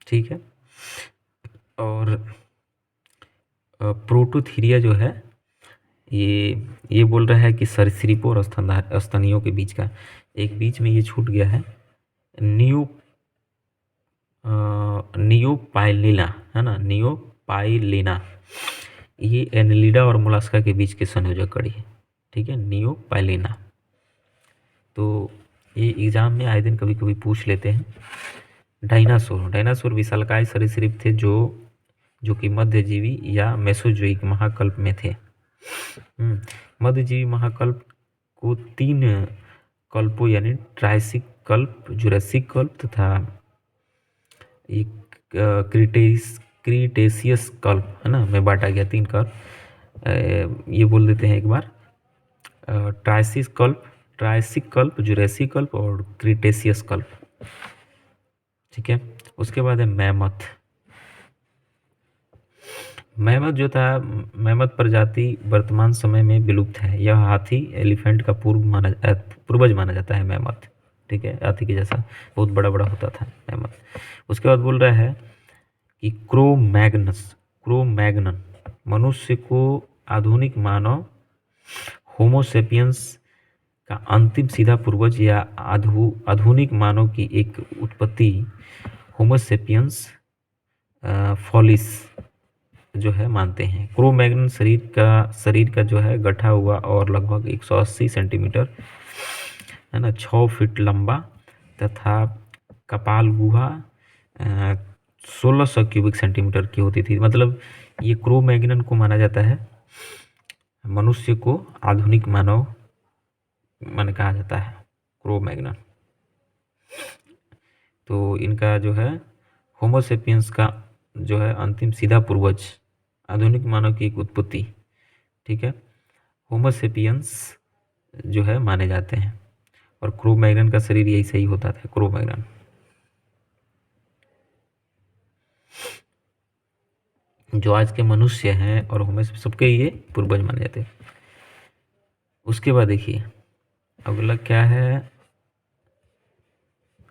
ठीक है। और प्रोटोथीरिया जो है ये बोल रहा है कि सरीसृपों और स्तनियों के बीच का। एक बीच में ये छूट गया है, नियोपाइलिना, है ना, नियोपाइलिना, ये एनेलिडा और मोलास्का के बीच के संयोजक कड़ी है, ठीक है, नियोपाइलिना। तो ये एग्जाम में आए दिन कभी कभी पूछ लेते हैं। डायनासोर विशालकाय सरीसृप थे जो कि मध्यजीवी या मेसोजोइक महाकल्प में थे। मध्यजीवी महाकल्प को 3 कल्पों यानी ट्रायसिक कल्प, जुरासिक कल्प तथा एक क्रीटेशियस कल्प, है ना, में बांटा गया। 3 कल्प, ये बोल देते हैं एक बार, ट्रायसिक कल्प, जुरासिक कल्प और क्रीटेशियस कल्प, ठीक है। उसके बाद है मैमथ जो था, मैमथ प्रजाति वर्तमान समय में विलुप्त है। यह हाथी एलिफेंट का पूर्वज माना जाता है मैमथ, ठीक है, हाथी के जैसा बहुत बड़ा बड़ा होता था मैमथ। उसके बाद बोल रहा है कि क्रोमैग्नन मनुष्य को आधुनिक मानव होमोसेपियंस का अंतिम सीधा पूर्वज या आधुनिक मानव की एक उत्पत्ति होमोसेपियंस फॉलिस जो है मानते हैं। क्रोमैग्नन शरीर का जो है गठा हुआ और लगभग 180 सेंटीमीटर, है ना, 6 फीट लंबा तथा कपाल गुहा 1600 क्यूबिक सेंटीमीटर की होती थी। मतलब ये क्रोमैग्नन को माना जाता है, मनुष्य को आधुनिक मानव मन कहा जाता है क्रोमैग्नन। तो इनका जो है होमोसेपियंस का जो है अंतिम सीधा पूर्वज, आधुनिक मानव की एक उत्पत्ति, ठीक है, होमोसेपियंस जो है माने जाते हैं। और क्रोमैग्नन का शरीर यही सही होता था, क्रोमैग्नन। जो आज के मनुष्य हैं और होमोसेपियंस सबके ये पूर्वज माने जाते हैं। उसके बाद देखिए अगला क्या है,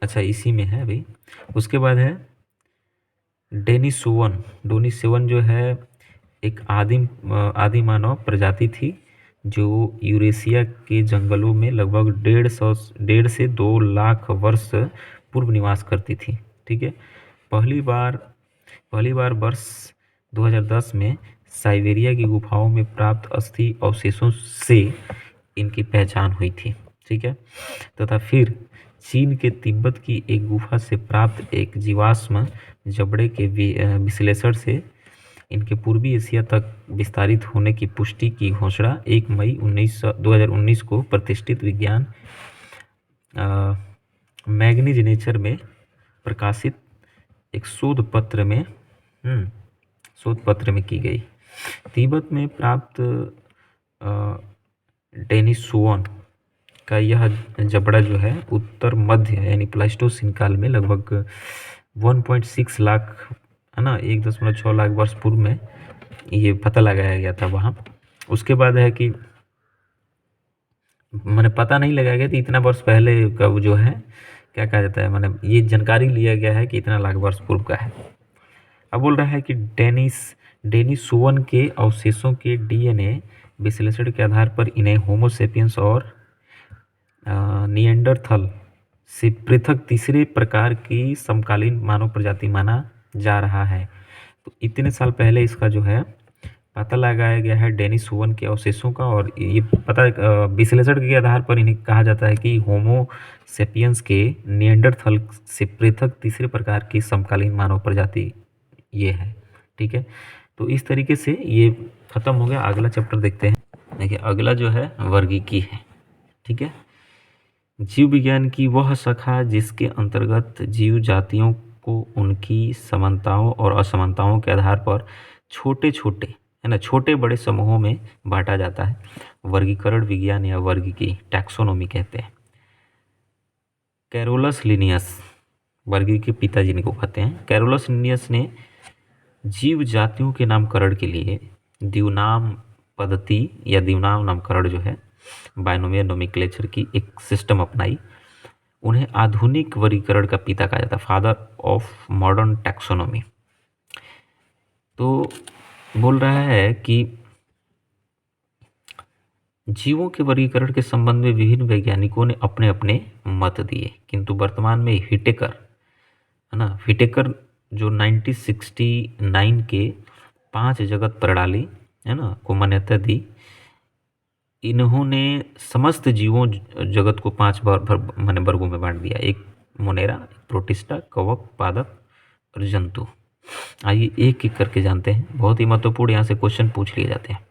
अच्छा इसी में है अभी। उसके बाद है डेनिसोवन जो है एक आदि मानव प्रजाति थी जो यूरेशिया के जंगलों में लगभग 1.5 से 2 लाख वर्ष पूर्व निवास करती थी, ठीक है। पहली बार वर्ष 2010 में साइबेरिया की गुफाओं में प्राप्त अस्थि अवशेषों से इनकी पहचान हुई थी, ठीक है। तथा फिर चीन के तिब्बत की एक गुफा से प्राप्त एक जीवाश्म जबड़े के विश्लेषण से इनके पूर्वी एशिया तक विस्तारित होने की पुष्टि की घोषणा 1 मई 2019 को प्रतिष्ठित विज्ञान मैगनीज नेचर में प्रकाशित एक शोध पत्र में की गई। तिब्बत में प्राप्त डेनिसोवन का यह जबड़ा जो है उत्तर मध्य यानी प्लास्टोसिन काल में लगभग 1.6 लाख, है ना, 1.6 लाख वर्ष पूर्व में ये पता लगाया गया था वहाँ। उसके बाद है कि मैंने पता नहीं लगाया गया कि इतना वर्ष पहले का वो जो है क्या कहा जाता है, मैंने ये जानकारी लिया गया है कि इतना लाख वर्ष पूर्व का है। अब बोल रहा है कि डेनिसोवन के अवशेषों के डीएनए विश्लेषण के आधार पर इन्हें होमो सेपियंस और निएंडरथल से पृथक तीसरे प्रकार की समकालीन मानव प्रजाति माना जा रहा है। तो इतने साल पहले इसका जो है पता लगाया गया है डेनिसोवन के अवशेषों का, और ये पता विश्लेषण के आधार पर इन्हें कहा जाता है कि होमो सेपियंस के निएंडरथल से पृथक तीसरे प्रकार की समकालीन मानव प्रजाति ये है। ठीक है, तो इस तरीके से ये खत्म हो गया। अगला चैप्टर देखते हैं। देखिए अगला जो है वर्गीकी है। ठीक है, जीव विज्ञान की वह शाखा जिसके अंतर्गत जीव जातियों को उनकी समानताओं और असमानताओं के आधार पर छोटे छोटे है ना छोटे बड़े समूहों में बांटा जाता है, वर्गीकरण विज्ञान या वर्गीकी टैक्सोनॉमी कहते हैं। कैरोलस लिनियस वर्गीकी के पिता जिनको कहते हैं, कैरोलस लिनियस ने जीव जातियों के नामकरण के लिए द्विनाम पद्धति या द्विनाम नामकरण जो है बाइनोमियल नोमेनक्लेचर की एक सिस्टम अपनाई। उन्हें आधुनिक वर्गीकरण का पिता कहा जाता है, फादर ऑफ मॉडर्न टैक्सोनॉमी। तो बोल रहा है कि जीवों के वर्गीकरण के संबंध में विभिन्न वैज्ञानिकों ने अपने अपने मत दिए, किंतु वर्तमान में व्हिटेकर है ना व्हिटेकर जो 1969 के 5 जगत प्रणाली है ना को मान्यता दी। इन्होंने समस्त जीवों जगत को 5 माने वर्गों में बांट दिया, एक मोनेरा, प्रोटिस्टा, कवक, पादप और जंतु। आइए एक एक करके जानते हैं, बहुत ही महत्वपूर्ण यहाँ से क्वेश्चन पूछ लिए जाते हैं।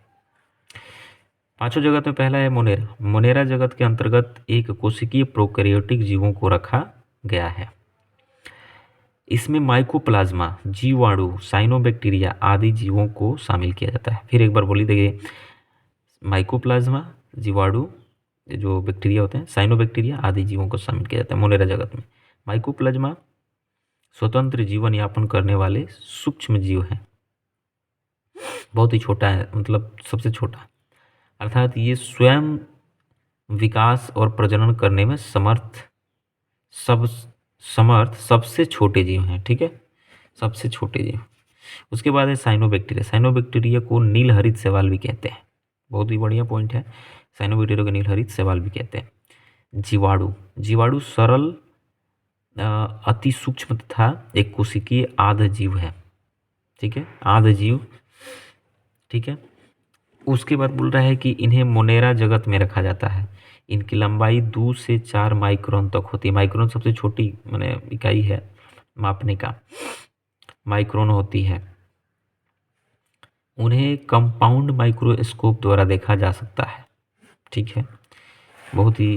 5 जगत में पहला है मोनेरा। मोनेरा जगत के अंतर्गत एक कोशिकीय प्रोकैरियोटिक जीवों को रखा गया है। इसमें माइकोप्लाज्मा, जीवाणु, साइनोबैक्टीरिया आदि जीवों को शामिल किया जाता है। फिर एक बार बोली देखिए, माइकोप्लाज्मा, जीवाणु जो बैक्टीरिया होते हैं, साइनोबैक्टीरिया आदि जीवों को शामिल किया जाता है मोनेरा जगत में। माइकोप्लाज्मा स्वतंत्र जीवन यापन करने वाले सूक्ष्म जीव हैं, बहुत ही छोटा है, मतलब सबसे छोटा, अर्थात ये स्वयं विकास और प्रजनन करने में समर्थ सबसे छोटे जीव हैं। ठीक है, सबसे छोटे जीव। उसके बाद है साइनोबैक्टीरिया। साइनोबैक्टीरिया को नीलहरित शैवाल भी कहते हैं, बहुत ही बढ़िया पॉइंट है, साइनोबैक्टीरिया को नीलहरित शैवाल भी कहते हैं। जीवाणु, जीवाणु सरल अति सूक्ष्म तथा एक कोशिकीय आध जीव है। ठीक है, आध जीव। ठीक है, उसके बाद बोल रहा है कि इन्हें मोनेरा जगत में रखा जाता है। इनकी लंबाई 2 से 4 माइक्रोन तक होती है। माइक्रोन सबसे छोटी माने इकाई है मापने का, माइक्रोन होती है। उन्हें कंपाउंड माइक्रोस्कोप द्वारा देखा जा सकता है। ठीक है, बहुत ही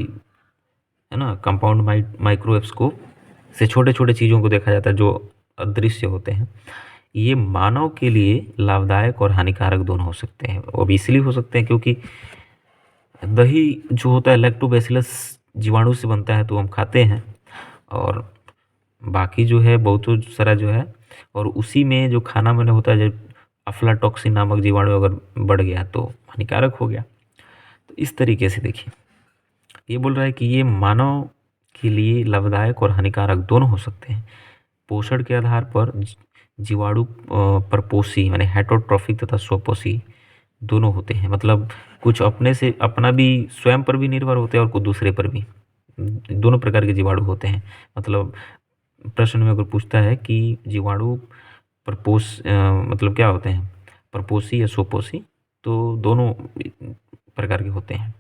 है ना, कंपाउंड माइक्रोस्कोप से छोटे छोटे चीज़ों को देखा जाता है जो अदृश्य होते हैं। ये मानव के लिए लाभदायक और हानिकारक दोनों हो सकते हैं। अब इसलिए हो सकते हैं क्योंकि दही जो होता है लैक्टोबैसिलस जीवाणु से बनता है, तो हम खाते हैं, और बाकी जो है बहुत सारा जो है, और उसी में जो खाना मैंने होता है, जब अफ्लाटॉक्सिन नामक जीवाणु अगर बढ़ गया तो हानिकारक हो गया। तो इस तरीके से देखिए, ये बोल रहा है कि ये मानव के लिए लाभदायक और हानिकारक दोनों हो सकते हैं। पोषण के आधार पर जीवाणु परपोषी माने हेटेरोट्रॉफिक तथा स्वपोषी दोनों होते हैं, मतलब कुछ अपने से अपना भी स्वयं पर भी निर्भर होते हैं और कुछ दूसरे पर भी, दोनों प्रकार के जीवाणु होते हैं। मतलब प्रश्न में अगर पूछता है कि जीवाणु मतलब क्या होते हैं, परपोषी या स्वपोषी, तो दोनों प्रकार के होते हैं।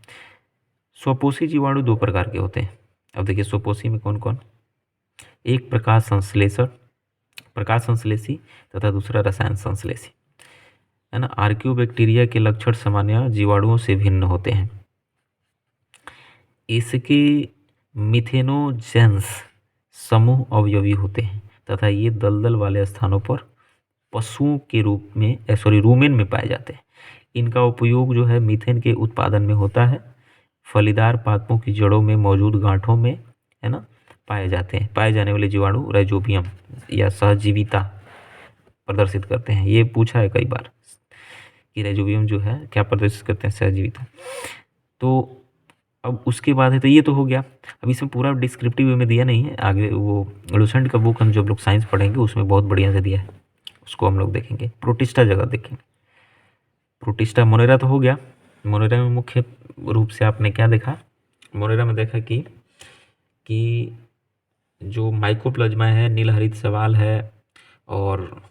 स्वपोषी जीवाणु 2 प्रकार के होते हैं। अब देखिए स्वपोषी में कौन कौन, एक प्रकाश संश्लेषी तथा दूसरा रसायन संश्लेषी, है ना। आर्कियोबैक्टीरिया के लक्षण सामान्य जीवाणुओं से भिन्न होते हैं। इसके मिथेनोजेंस समूह अवयवी होते हैं तथा ये दलदल वाले स्थानों पर पशुओं के रूमेन में पाए जाते हैं। इनका उपयोग जो है मीथेन के उत्पादन में होता है। फलीदार पादपों की जड़ों में मौजूद गांठों में है ना पाए जाने वाले जीवाणु राइजोबियम या सहजीविता प्रदर्शित करते हैं। ये पूछा है कई बार कि राइजोबियम जो है क्या प्रदर्शित करते हैं, सहजीविता। तो अब उसके बाद है, तो ये तो हो गया। अब इसमें पूरा डिस्क्रिप्टिव वे में दिया नहीं है, आगे वो लुसेंट का बुक हम जब लोग साइंस पढ़ेंगे उसमें बहुत बढ़िया से दिया है, उसको हम लोग देखेंगे। प्रोटिस्टा जगत देखेंगे। प्रोटिस्टा मोनेरा तो हो गया। मोनेरा में मुख्य रूप से आपने क्या देखा? मोनेरा में देखा कि जो माइकोप्लाज्मा है, नीलहरित शैवाल है और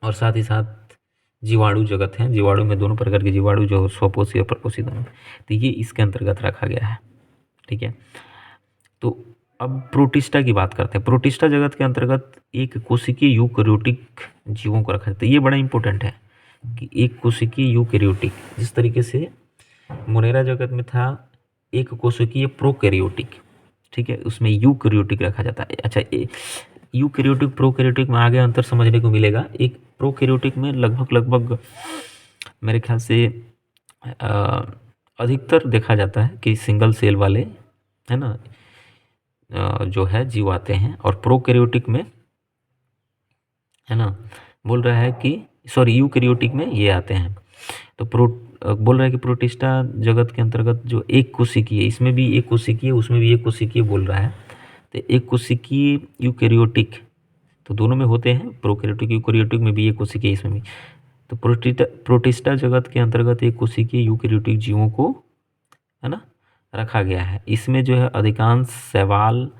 साथ ही साथ जीवाणु जगत है। जीवाणु में दोनों प्रकार के जीवाणु जो स्वपोषी और परपोषी दोनों, तो ये इसके अंतर्गत रखा गया है। ठीक है, तो अब प्रोटिस्टा की बात करते हैं। प्रोटिस्टा जगत के अंतर्गत एक कोशिकीय यूकेरियोटिक जीवों को रखा जाता है। ये बड़ा इंपॉर्टेंट है कि एक कोशिकीय यूकेरियोटिक, जिस तरीके से मोनेरा जगत में था एक कोशिकीय प्रोकैरियोटिक, ठीक है, उसमें यूकेरियोटिक रखा जाता है। अच्छा, यूकेरियोटिक प्रोकैरियोटिक में आगे अंतर समझने को मिलेगा। एक प्रोकैरियोटिक में लगभग मेरे ख्याल से अधिकतर देखा जाता है कि सिंगल सेल वाले, है ना, जो है जीव आते हैं, और प्रोकैरियोटिक में, है ना, बोल रहा है कि सॉरी यूकेरियोटिक में ये आते हैं। तो बोल रहा है कि प्रोटिस्टा जगत के अंतर्गत जो एक कोशिकीय, इसमें भी एक कोशिकीय, उसमें भी एक कोशिकीय बोल रहा है। तो एक कोशिकीय यूकेरियोटिक तो दोनों में होते हैं, प्रोकैरियोटिक यूकेरियोटिक में भी एक कोशिकीय, इसमें भी। तो प्रोटिस्टा जगत के अंतर्गत एक कोशिकीय यूकेरियोटिक जीवों को, है ना, रखा गया है। इसमें जो है अधिकांश शैवाल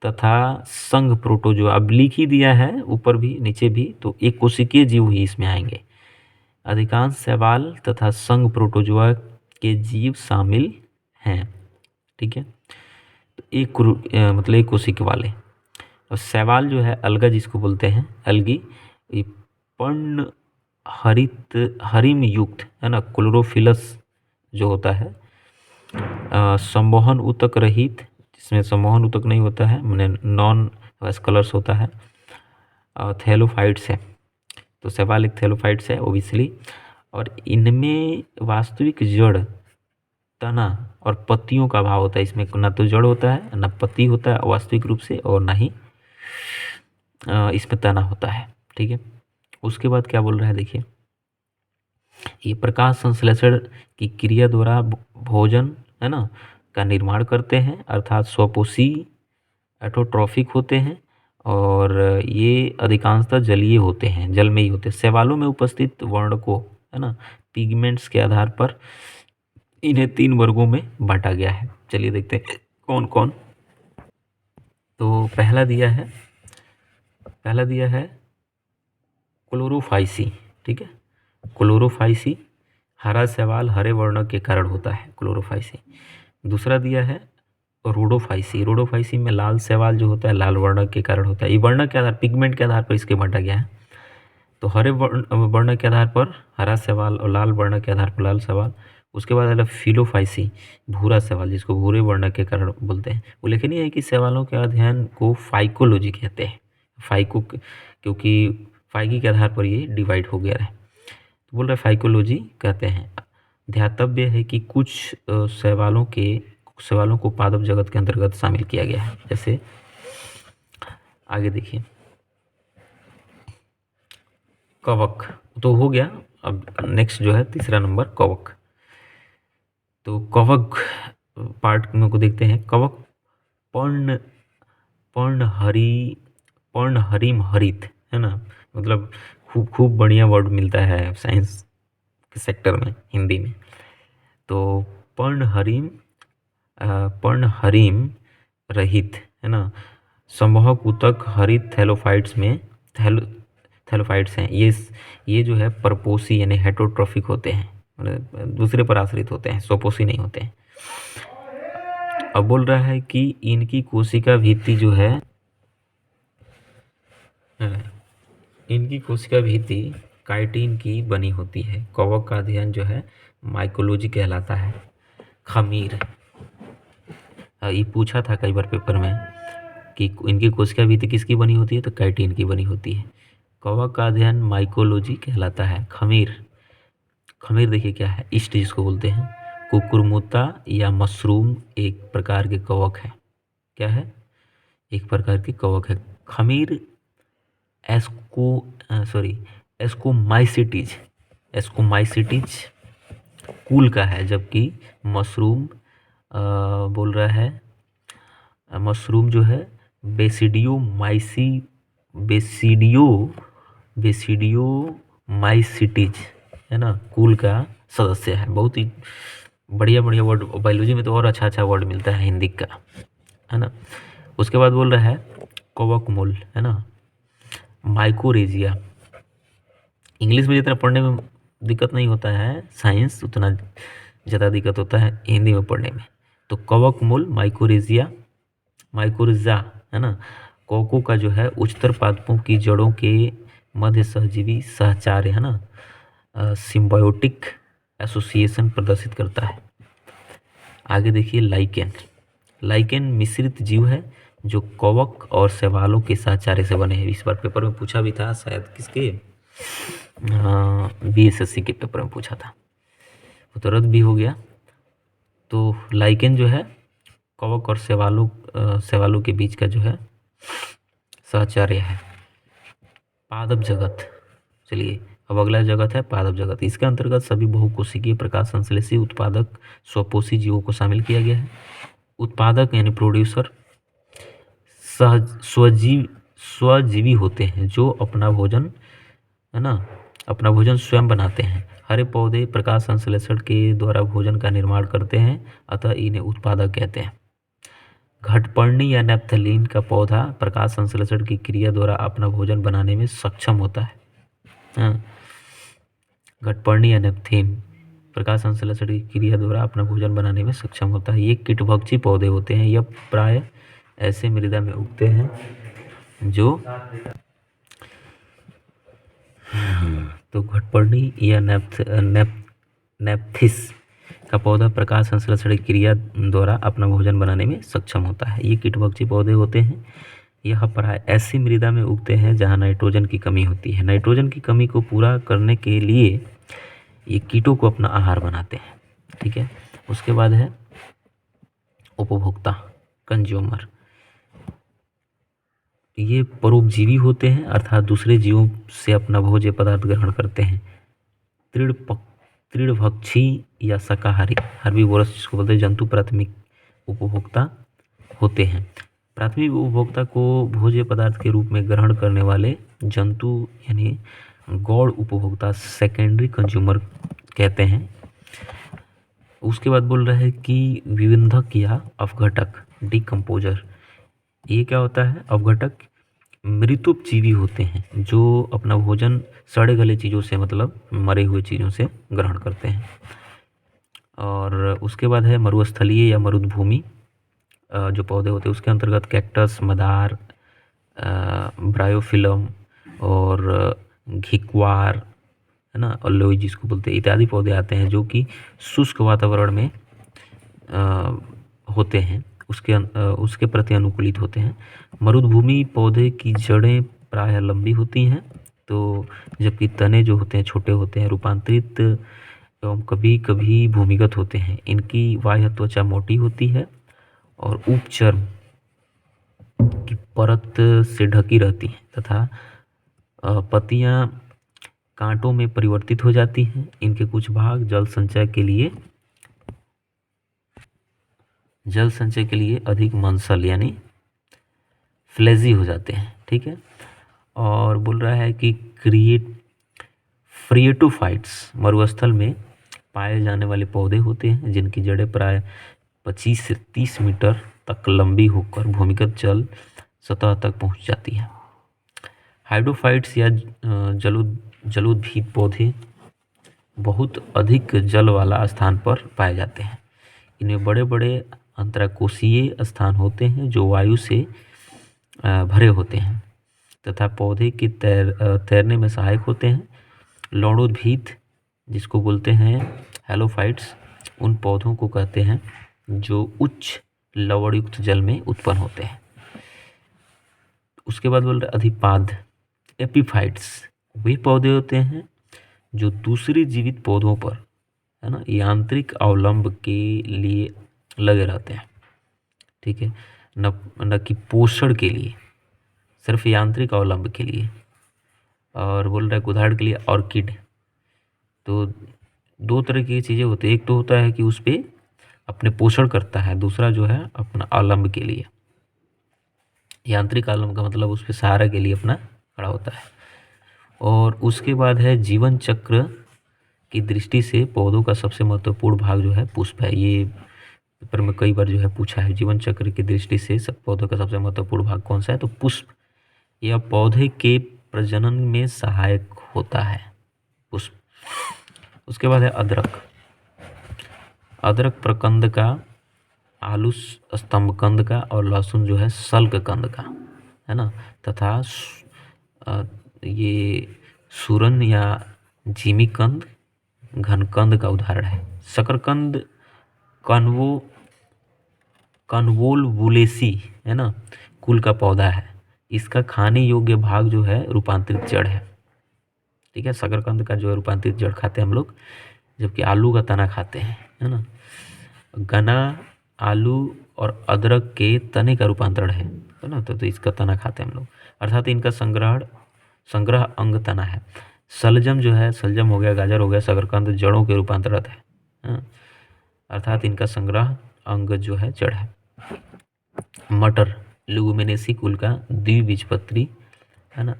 तथा संघ प्रोटोजोआ, अब लिख ही दिया है ऊपर भी नीचे भी, तो एक कोशिकीय जीव ही इसमें आएंगे। अधिकांश शैवाल तथा संघ प्रोटोजोआ के जीव शामिल हैं। ठीक है, तो मतलब एक कोशिका वाले। और शैवाल जो है अलगा जिसको बोलते हैं, अलगी, ये पर्ण हरिम युक्त, है ना, क्लोरोफिलस जो होता है, संवहन ऊतक रहित, जिसमें संवहन ऊतक नहीं होता है, मैंने नॉन वेस्कुलर्स होता है, थैलोफाइट्स है। तो शैवाल एक थैलोफाइट्स है ओबियसली, और इनमें वास्तविक जड़, तना और पत्तियों का अभाव होता है। इसमें ना तो जड़ होता है, ना पत्ती होता है वास्तविक रूप से, और ना ही इसमें तना होता है। ठीक है, उसके बाद क्या बोल रहा है, देखिए, ये प्रकाश संश्लेषण की क्रिया द्वारा भोजन, है ना, का निर्माण करते हैं, अर्थात स्वपोषी एटोट्रॉफिक होते हैं, और ये अधिकांशतः जलीय होते हैं, जल में ही होते हैं। शैवालों में उपस्थित वर्णकों, है ना, पिगमेंट्स के आधार पर इन्हें 3 वर्गों में बांटा गया है। चलिए देखते हैं कौन कौन। तो पहला दिया है क्लोरोफाइसी। ठीक है, क्लोरोफाइसी, हरा शैवाल हरे वर्ण के कारण होता है, क्लोरोफाइसी। दूसरा दिया है रोडोफाइसी। रोडोफाइसी में लाल शैवाल जो होता है लाल वर्ण के कारण होता है। ये वर्ण के आधार, पिगमेंट के आधार पर इसके बांटा गया है। तो हरे वर्ण के आधार पर हरा शैवाल और लाल वर्ण के आधार पर लाल शैवाल। उसके बाद है फिलोफाइसी, भूरा शैवाल, जिसको भूरे वर्ण के कारण बोलते हैं। उल्लेखनीय है कि शैवालों के अध्ययन को फाइकोलॉजी कहते हैं। फाइको, क्योंकि फाइकी के आधार पर ये डिवाइड हो गया है, तो बोल रहे फाइकोलॉजी कहते हैं। ध्यातव्य है कि कुछ शैवालों को पादप जगत के अंतर्गत शामिल किया गया है। जैसे आगे देखिए, कवक तो हो गया। अब नेक्स्ट जो है तीसरा नंबर, कवक। तो कवक पार्ट में को देखते हैं। कवक पर्ण हरिम हरित, है ना, मतलब खूब बढ़िया वर्ड मिलता है साइंस के सेक्टर में, हिंदी में। तो पर्ण हरिम रहित, है ना, संवाहक ऊतक हरित थैलोफाइट्स में थैलोफाइट्स हैं। ये जो है परपोषी यानी हेटरोट्रॉफिक होते हैं, मतलब दूसरे पर आश्रित होते हैं, स्वपोषी नहीं होते हैं। अब बोल रहा है कि इनकी कोशिका भित्ति जो है, इनकी कोशिका भित्ति काइटिन की बनी होती है। कवक का अध्ययन जो है माइकोलॉजी कहलाता है। खमीर, ये पूछा था कई बार पेपर में कि इनकी कोशिका भित्ति किसकी बनी होती है, तो काइटिन की बनी होती है। कवक का अध्ययन माइकोलॉजी कहलाता है। खमीर देखिए क्या है, ईस्ट जिसको बोलते हैं। कुकुरमुत्ता या मशरूम एक प्रकार के कवक है। क्या है, एक प्रकार के कवक है। खमीर एस्कोमाइसिटीज कुल का है, जबकि मशरूम बोल रहा है, मशरूम जो है बेसिडियो बेसिडियो माइसिटीज है ना, कुल का सदस्य है। बहुत ही बढ़िया बढ़िया वर्ड, बायोलॉजी में तो और अच्छा अच्छा वर्ड मिलता है हिंदी का, है ना। उसके बाद बोल रहा है कवकमूल, है ना, माइकोरेजिया। इंग्लिश में जितना पढ़ने में दिक्कत नहीं होता है साइंस, उतना ज़्यादा दिक्कत होता है हिंदी में पढ़ने में। तो कवकमूल, माइकोरेजिया, माइकोरिजा, है ना, कोको का जो है उच्चतर पादपों की जड़ों के मध्य सहजीवी सहचार्य, है ना, सिम्बायोटिक एसोसिएशन प्रदर्शित करता है। आगे देखिए लाइकेन। लाइकेन मिश्रित जीव है जो कवक और शैवालों के सहचार्य से बने हैं। इस बार पेपर में पूछा भी था शायद, किसके, बीएसएससी के पेपर में पूछा था, वो तो रद्द भी हो गया। तो लाइकेन जो है कवक और शैवालों के बीच का जो है सहचार्य है। पादप जगत, चलिए अब अगला जगत है पादप जगत। इसके अंतर्गत सभी बहुकोशिकीय प्रकाश संश्लेषी उत्पादक स्वपोषी जीवों को शामिल किया गया है। उत्पादक यानी प्रोड्यूसर स्वजीवी होते हैं जो अपना भोजन, है ना, अपना भोजन स्वयं बनाते हैं। हरे पौधे प्रकाश संश्लेषण के द्वारा भोजन का निर्माण करते हैं, अतः इन्हें उत्पादक कहते हैं। घटपर्णी या नेप्थलीन का पौधा प्रकाश संश्लेषण की क्रिया द्वारा अपना भोजन बनाने में सक्षम होता है। हाँ, घटपर्णी या नेप्थलीन प्रकाश संश्लेषण की क्रिया द्वारा अपना भोजन बनाने में सक्षम होता है। ये कीटभक्षी पौधे होते हैं। यह प्राय ऐसे मृदा में उगते हैं जो तो घटपर्णी या नेप्थिस का पौधा प्रकाश संश्लेषण की क्रिया द्वारा अपना भोजन बनाने में सक्षम होता है। ये कीटभक्षी पौधे होते हैं। यह प्राय ऐसी मृदा में उगते हैं जहाँ नाइट्रोजन की कमी होती है। नाइट्रोजन की कमी को पूरा करने के लिए ये कीटों को अपना आहार बनाते हैं। ठीक है, उसके बाद है उपभोक्ता, कंज्यूमर। ये परोपजीवी होते हैं, अर्थात दूसरे जीवों से अपना भोज्य पदार्थ ग्रहण करते हैं। तृणभक्षी या शाकाहारी, हर्बीवोरस जिसको बोलते हैं, जंतु प्राथमिक उपभोक्ता होते हैं। प्राथमिक उपभोक्ता को भोज्य पदार्थ के रूप में ग्रहण करने वाले जंतु यानी गौण उपभोक्ता सेकेंडरी कंज्यूमर कहते हैं। उसके बाद बोल रहा है कि विविंधक या अपघटक, डिकम्पोजर। ये क्या होता है? अपघटक मृतोपजीवी होते हैं जो अपना भोजन सड़े गले चीज़ों से, मतलब मरे हुए चीज़ों से ग्रहण करते हैं। और उसके बाद है मरुस्थलीय या मरुभूमि जो पौधे होते हैं, उसके अंतर्गत कैक्टस, मदार, ब्रायोफिलम और घिक्वार, है ना, अलोई जिसको बोलते हैं, इत्यादि पौधे आते हैं जो कि शुष्क वातावरण में होते हैं, उसके प्रति अनुकूलित होते हैं। मरुभूमि पौधे की जड़ें प्रायः लंबी होती हैं, तो जबकि तने जो होते हैं छोटे होते हैं, रूपांतरित एवं कभी कभी भूमिगत होते हैं। इनकी बाह्य त्वचा मोटी होती है और उपचर्म की परत से ढकी रहती है तथा पत्तियां कांटों में परिवर्तित हो जाती हैं। इनके कुछ भाग जल संचय के लिए अधिक मंसल यानी फ्लेजी हो जाते हैं। ठीक है, और बोल रहा है कि फ्रिएटोफाइट्स मरुस्थल में पाए जाने वाले पौधे होते हैं जिनकी जड़ें प्राय 25 से 30 मीटर तक लंबी होकर भूमिगत जल सतह तक पहुंच जाती है। हाइड्रोफाइट्स या जलोद्भिद पौधे बहुत अधिक जल वाला स्थान पर पाए जाते हैं। इनमें बड़े बड़े अंतराकोशीय स्थान होते हैं जो वायु से भरे होते हैं तथा पौधे के तैरने में सहायक होते हैं। लौणोद्भिद जिसको बोलते हैं हैलोफाइट्स, उन पौधों को कहते हैं जो उच्च लवणयुक्त जल में उत्पन्न होते हैं। उसके बाद बोल रहे अधिपाद, एपीफाइट्स वे पौधे होते हैं जो दूसरे जीवित पौधों पर, है ना, यांत्रिक अवलंब के लिए लगे रहते हैं। ठीक है, न कि पोषण के लिए, सिर्फ यांत्रिक अवलंब के लिए। और बोल रहा है उदाहरण के लिए ऑर्किड। तो दो तरह की चीज़ें होती है, एक तो होता है कि उस पर अपने पोषण करता है, दूसरा जो है अपना अवलंब के लिए। यांत्रिक अवलंब का मतलब उस पर सहारा के लिए अपना खड़ा होता है। और उसके बाद है जीवन चक्र की दृष्टि से पौधों का सबसे महत्वपूर्ण भाग जो है पुष्प है। ये पेपर में कई बार जो है पूछा है, जीवन चक्र की दृष्टि से सब पौधों का सबसे महत्वपूर्ण भाग कौन सा है, तो पुष्प। यह पौधे के प्रजनन में सहायक होता है पुष्प। उसके बाद है अदरक। अदरक प्रकंद का, आलू स्तंभकंद का और लहसुन जो है सल्ककंद का, है ना, तथा ये सूरन या जिमीकंद घनकंद का उदाहरण है। शकरकंद कन्वोल्वुलेसी, है ना, कुल का पौधा है। इसका खाने योग्य भाग जो है रूपांतरित जड़ है। ठीक है, शकरकंद का जो है रूपांतरित जड़ खाते हैं हम लोग, जबकि आलू का तना खाते हैं, है ना। गन्ना, आलू और अदरक के तने का रूपांतरण है ना, तो इसका तना खाते हैं हम लोग, अर्थात इनका संग्रह अंग तना है। सलजम जो है, सलजम हो गया, गाजर हो गया, शकरकंद जड़ों के रूपांतरित है, अर्थात इनका संग्रह अंग जो है जड़ है। मटर लुगुमिनेसी कुल का द्विबीजपत्री, है ना,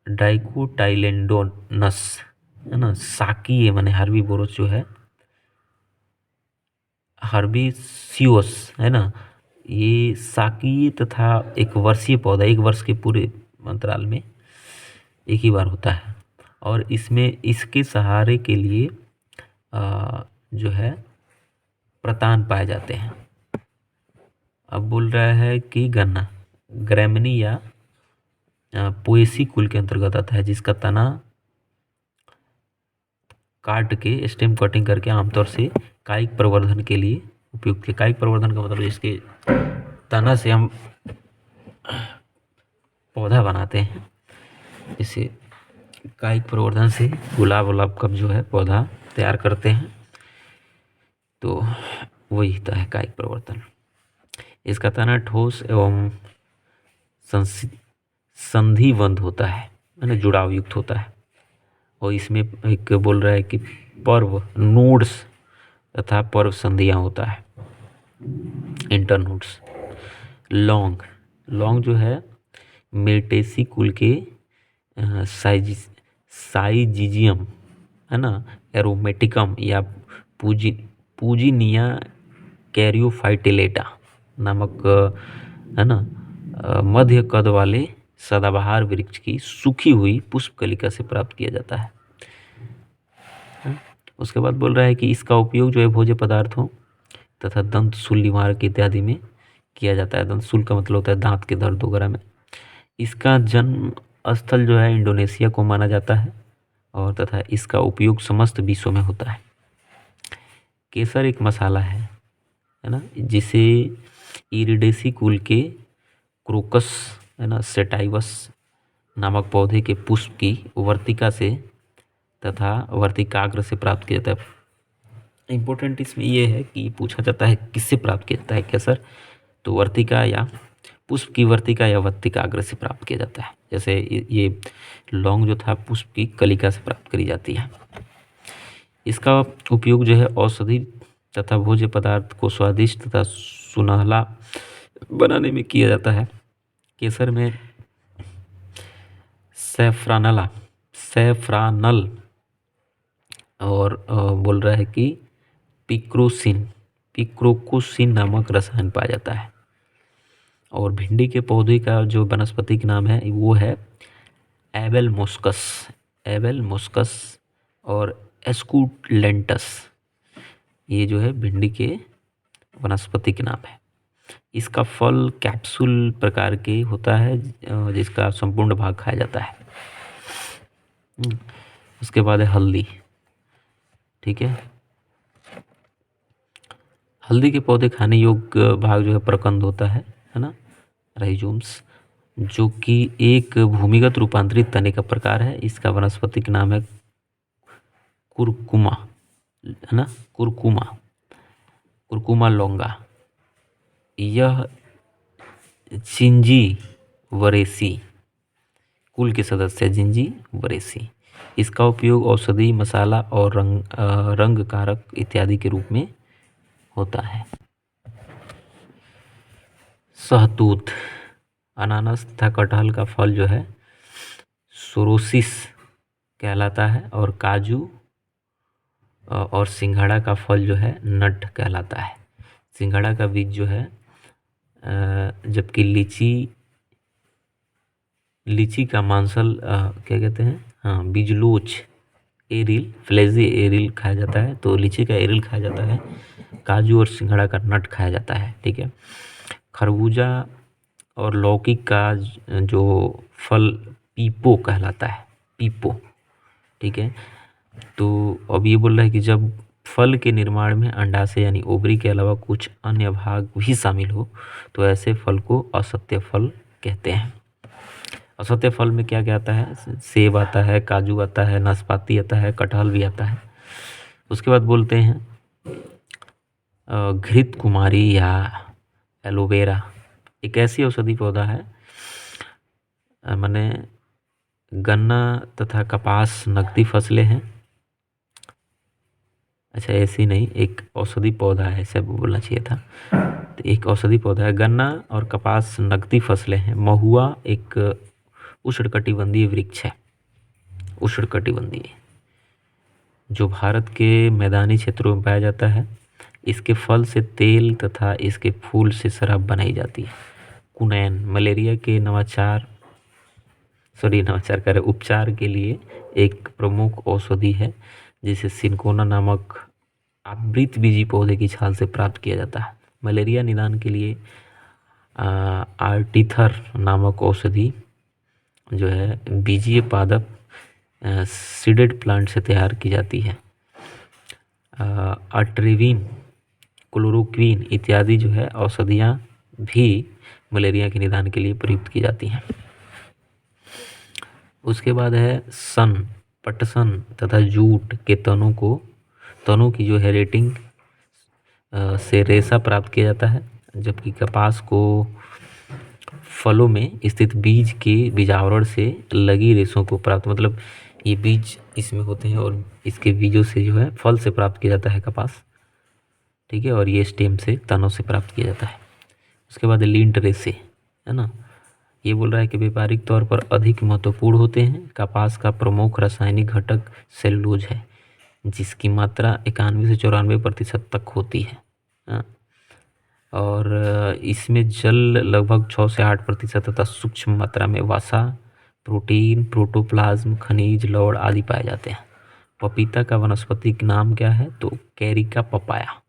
डाइकोटाइलेंडोनस, है ना, साकी माने हर्बीवोरस जो है, हर्बिसियोस, है ना, ये साकी तथा एक वर्षीय पौधा, एक वर्ष के पूरे अंतराल में एक ही बार होता है और इसमें इसके सहारे के लिए जो है प्रतान पाए जाते हैं। अब बोल रहा है कि गन्ना ग्रैमनी या पोएसी कुल के अंतर्गत आता है, जिसका तना काट के स्टेम कटिंग करके आमतौर से कायिक प्रवर्धन के लिए उपयुक्त है। कायिक प्रवर्धन का मतलब इसके तना से हम पौधा बनाते हैं, इसे कायिक प्रवर्धन से गुलाब का जो है पौधा तैयार करते हैं, तो वही होता है कायिक प्रवर्धन। इसका तना ठोस एवं संधिबद्ध होता है, यानी जुड़ाव युक्त होता है, और इसमें एक बोल रहा है कि पर्व नोड्स तथा पर्व संधियाँ होता है, इंटरनोड्स। लौंग जो है मेटेसी कुल के साइजिजियम, है ना, एरोमेटिकम या पूजिनिया कैरियोफाइटिलेटा नामक, है ना, मध्य कद वाले सदाबहार वृक्ष की सूखी हुई पुष्प कलिका से प्राप्त किया जाता है। उसके बाद बोल रहा है कि इसका उपयोग जो है भोज्य पदार्थों तथा दंत शूल निवारक इत्यादि में किया जाता है। दंत शूल का मतलब होता है दांत के दर्द वगैरह में। इसका जन्म स्थल जो है इंडोनेशिया को माना जाता है और तथा इसका उपयोग समस्त विश्व में होता है। केसर एक मसाला है ना, जिसे इरिडेसी कुल के क्रोकस, है ना, सेटाइवस नामक पौधे के पुष्प की वर्तिका से तथा वर्तिकाग्र से प्राप्त किया जाता है। इम्पोर्टेंट इसमें ये है कि पूछा जाता है किससे प्राप्त किया जाता है केसर, तो वर्तिका या पुष्प की वर्तिका या वर्तिकाग्र से प्राप्त किया जाता है। जैसे ये लौंग जो था पुष्प की कलिका से प्राप्त करी जाती है। इसका उपयोग जो है औषधि तथा भोज्य पदार्थ को स्वादिष्ट तथा सुनहला बनाने में किया जाता है। केसर में सैफ्रानल और बोल रहा है कि पिक्रोकोसिन नामक रसायन पाया जाता है। और भिंडी के पौधे का जो वनस्पतिक नाम है वो है एबेल मोस्कस और एस्कुलेंटस। ये जो है भिंडी के वनस्पतिक नाम है। इसका फल कैप्सूल प्रकार के होता है, जिसका संपूर्ण भाग खाया जाता है। उसके बाद है हल्दी। ठीक है, हल्दी के पौधे खाने योग्य भाग जो है प्रकंद होता है ना, राइजोम्स, जो कि एक भूमिगत रूपांतरित तने का प्रकार है। इसका वनस्पतिक नाम है कुरकुमा, है ना, कुरकुमा लौंगा। यह जिंजीवरेसी कुल के सदस्य जिंजीवरेसी। इसका उपयोग औषधि, मसाला और रंग कारक इत्यादि के रूप में होता है। शहतूत, अनानास तथा कटहल का फल जो है सोरोसिस कहलाता है, और काजू और सिंघाड़ा का फल जो है नट कहलाता है। सिंघाड़ा का बीज जो है, जबकि लीची का मांसल क्या कहते हैं, हाँ, बीजलोच एरिल, फ्लेजी एरिल खाया जाता है, तो लीची का एरिल खाया जाता है, काजू और सिंघाड़ा का नट खाया जाता है। ठीक है। खरबूजा और लौकी का जो फल पीपो कहलाता है, पीपो। ठीक है। तो अब ये बोल रहा है कि जब फल के निर्माण में अंडाशय यानी ओवरी के अलावा कुछ अन्य भाग भी शामिल हो तो ऐसे फल को असत्य फल कहते हैं। असत्य फल में क्या क्या आता है? सेब आता है, काजू आता है, नाशपाती आता है, कटहल भी आता है। उसके बाद बोलते हैं घृत कुमारी या एलोवेरा एक ऐसी औषधि पौधा है, माने गन्ना तथा कपास नकदी फसलें हैं। अच्छा, ऐसी नहीं, एक औषधि पौधा है, ऐसे बोलना चाहिए था। तो एक औषधि पौधा है, गन्ना और कपास नकदी फसलें हैं। महुआ एक उष्णकटिबंधीय वृक्ष है, उष्णकटिबंधीय, जो भारत के मैदानी क्षेत्रों में पाया जाता है। इसके फल से तेल तथा इसके फूल से शराब बनाई जाती है। कुनैन मलेरिया के नवाचार कर उपचार के लिए एक प्रमुख औषधि है, जिसे सिनकोना नामक आवृत बीजी पौधे की छाल से प्राप्त किया जाता है। मलेरिया निदान के लिए आर्टिथर नामक औषधि जो है बीजीय पादप सीडेड प्लांट से तैयार की जाती है। अट्रेविन, क्लोरोक्वीन इत्यादि जो है औषधियाँ भी मलेरिया के निदान के लिए प्रयुक्त की जाती हैं। उसके बाद है सन, पटसन तथा जूट के तनों की जो है रेटिंग से रेशा प्राप्त किया जाता है, जबकि कपास को फलों में स्थित बीज के बीजावरण से लगी रेशों को प्राप्त, मतलब ये बीज इसमें होते हैं और इसके बीजों से जो है फल से प्राप्त किया जाता है कपास। ठीक है। और ये स्टेम से, तनों से प्राप्त किया जाता है। उसके बाद लींट रेशे, है ना, ये बोल रहा है कि व्यापारिक तौर पर अधिक महत्वपूर्ण होते हैं। कपास का प्रमुख रासायनिक घटक सेलुलोज है, जिसकी मात्रा 91 से 94% तक होती है। हाँ। और इसमें जल लगभग 6 से 8% तथा सूक्ष्म मात्रा में वसा, प्रोटीन, प्रोटोप्लाज्म, खनिज, लौड़ आदि पाए जाते हैं। पपीता का वानस्पतिक नाम क्या है? तो कैरिका पपाया।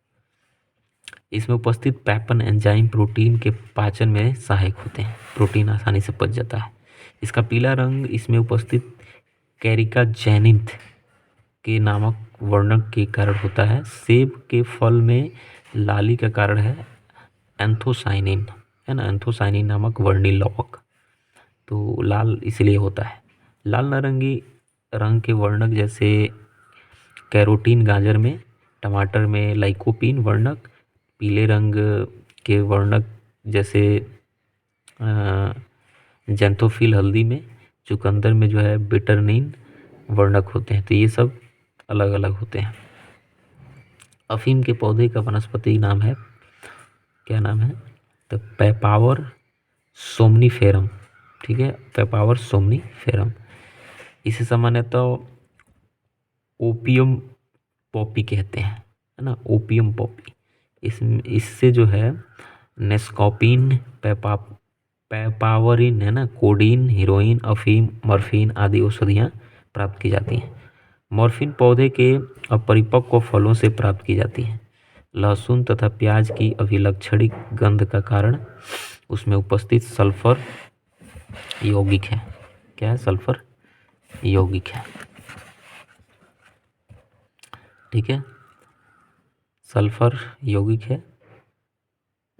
इसमें उपस्थित पैपन एंजाइम प्रोटीन के पाचन में सहायक होते हैं, प्रोटीन आसानी से पच जाता है। इसका पीला रंग इसमें उपस्थित कैरिका जैनिंथ के नामक वर्णक के कारण होता है। सेब के फल में लाली का कारण है एंथोसाइनिन, है ना, एंथोसाइनिन नामक वर्णीय लवक, तो लाल इसलिए होता है। लाल नारंगी रंग के वर्णक जैसे कैरोटीन गाजर में, टमाटर में लाइकोपीन वर्णक, पीले रंग के वर्णक जैसे जैंथोफिल हल्दी में, चुकंदर में जो है बिटरनीन वर्णक होते हैं। तो ये सब अलग अलग होते हैं। अफीम के पौधे का वनस्पति नाम है, क्या नाम है? तो पेपावर सोमनीफेरम। ठीक है, पेपावर सोमनीफेरम। इसे सामान्यतः ओपियम पॉपी कहते हैं, है ना, ओपियम पॉपी। इससे जो है नेस्कॉपिन, पेपावरिन, है ना, कोडीन, हीरोइन, अफीम, मॉर्फिन आदि औषधियाँ प्राप्त की जाती हैं। मॉर्फिन पौधे के अपरिपक्व फलों से प्राप्त की जाती है। लहसुन तथा प्याज की अभिलक्षणिक गंध का कारण उसमें उपस्थित सल्फर यौगिक है। क्या है? सल्फर यौगिक है। ठीक है, सल्फर यौगिक है।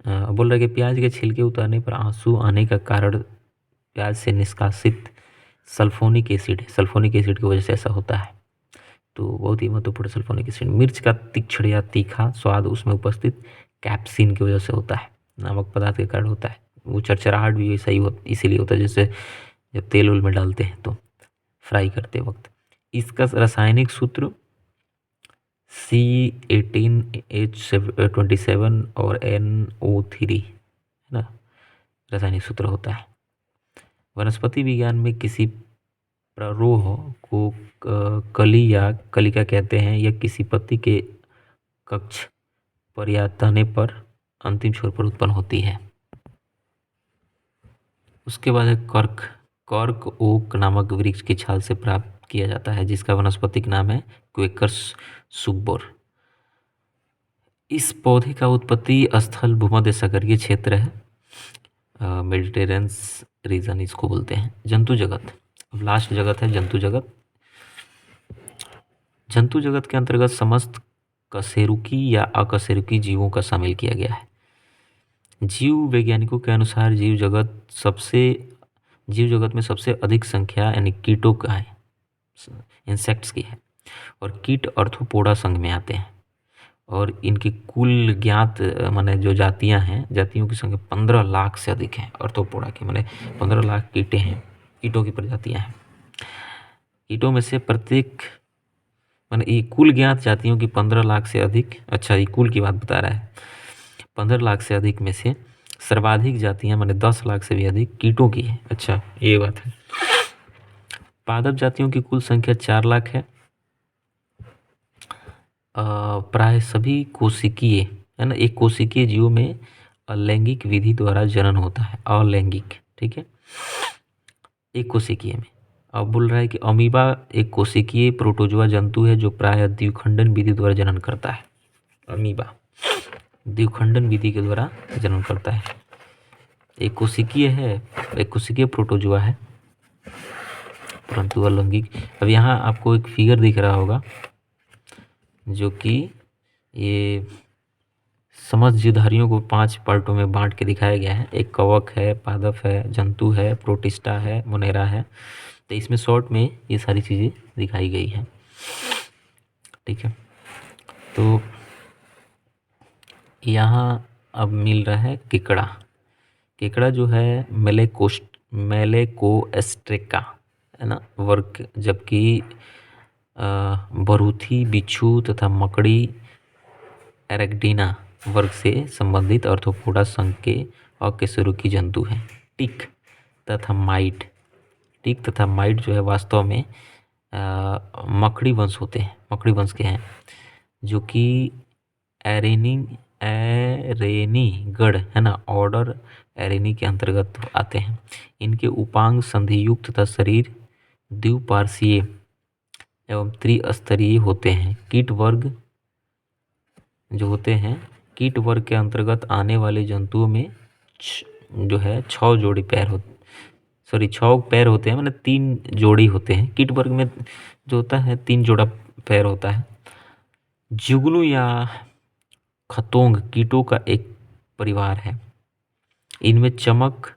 बोल रहे कि प्याज के छिलके उतारने पर आंसू आने का कारण प्याज से निष्कासित सल्फोनिक एसिड है। सल्फोनिक एसिड की वजह से ऐसा होता है। तो बहुत ही महत्वपूर्ण सल्फोनिक एसिड। मिर्च का तीक्ष्ण या तीखा स्वाद उसमें उपस्थित कैप्सिन की वजह से होता है, नमक पदार्थ के कारण होता है। वो चरचराहट भी ऐसा ही इसीलिए होता है, जैसे जब तेल उल में डालते हैं तो फ्राई करते वक्त। इसका रासायनिक सूत्र C18H27 और NO3, है ना, रासायनिक सूत्र होता है। वनस्पति विज्ञान में किसी प्ररोह को कली या कलिका कहते हैं। यह किसी पत्ती के कक्ष पर या तने पर अंतिम छोर पर उत्पन्न होती है। उसके बाद है कर्क। कर्क ओक नामक वृक्ष की छाल से प्राप्त किया जाता है, जिसका वानस्पतिक नाम है क्वेकर्स सुब्बोर। इस पौधे का उत्पत्ति स्थल भूमध्य सागरीय क्षेत्र है, मेडिटेरेनियन रीजन इसको बोलते हैं। जंतु जगत, अब लास्ट जगत है जंतु जगत। जंतु जगत के अंतर्गत समस्त कशेरुकी या अकशेरुकी जीवों का शामिल किया गया है। जीव वैज्ञानिकों के अनुसार जीव जगत में सबसे अधिक संख्या यानी कीटों का है, इंसेक्ट्स की है, और कीट अर्थोपोडा संघ में आते हैं। और इनकी कुल ज्ञात माने जो जातियां हैं, जातियों की संख्या 15 लाख से अधिक है। अर्थोपोडा की माने 15 लाख कीटे हैं, कीटों की प्रजातियां हैं। कीटों में से प्रत्येक माने ये कुल ज्ञात जातियों की 15 लाख से अधिक, अच्छा ये कुल की बात बता रहा है, 15 लाख से अधिक में से सर्वाधिक जातियां माने 10 लाख से भी अधिक कीटों की है। अच्छा ये बात है। पादप जातियों की कुल संख्या 4 लाख है। प्राय सभी कोशिकीय है ना, एक कोशिकीय जीवों में अलैंगिक विधि द्वारा जनन होता है, अलैंगिक, ठीक है, एक कोशिकीय में। अब बोल रहा है कि अमीबा एक कोशिकीय प्रोटोजोआ जंतु है जो प्राय द्विखंडन विधि द्वारा जनन करता है। अमीबा द्विखंडन विधि के द्वारा जनन करता है, एक कोशिकीय है, एक कोशिकीय प्रोटोजोआ है परंतु अलैंगिक। अब यहाँ आपको एक फिगर दिख रहा होगा जो कि ये समझधारियों को 5 पार्टों में बांट के दिखाया गया है। एक कवक है, पादप है, जंतु है, प्रोटिस्टा है, मोनेरा है। तो इसमें शॉर्ट में ये सारी चीज़ें दिखाई गई हैं, ठीक है। तो यहाँ अब मिल रहा है केकड़ा। केकड़ा जो है मेलेकोस्ट्रेका है ना वर्ग, जबकि बरूथी, बिच्छू तथा मकड़ी एरेक्टिना वर्ग से संबंधित अर्थोपोडा संघ के अकशेरुकी जंतु हैं। टिक तथा माइट जो है वास्तव में मकड़ी वंश होते हैं, मकड़ी वंश के हैं, जो कि एरेनीगढ़ है ना, ऑर्डर एरेनी के अंतर्गत आते हैं। इनके उपांग संधियुक्त तथा शरीर द्विपार्श्वीय एवं त्रिस्तरीय होते हैं। कीट वर्ग जो होते हैं, कीट वर्ग के अंतर्गत आने वाले जंतुओं में जो है 6 पैर होते हैं, मतलब 3 जोड़ी होते हैं। कीट वर्ग में जो होता है 3 जोड़ा पैर होता है। जुगनू या खतोंग कीटों का एक परिवार है। इनमें चमक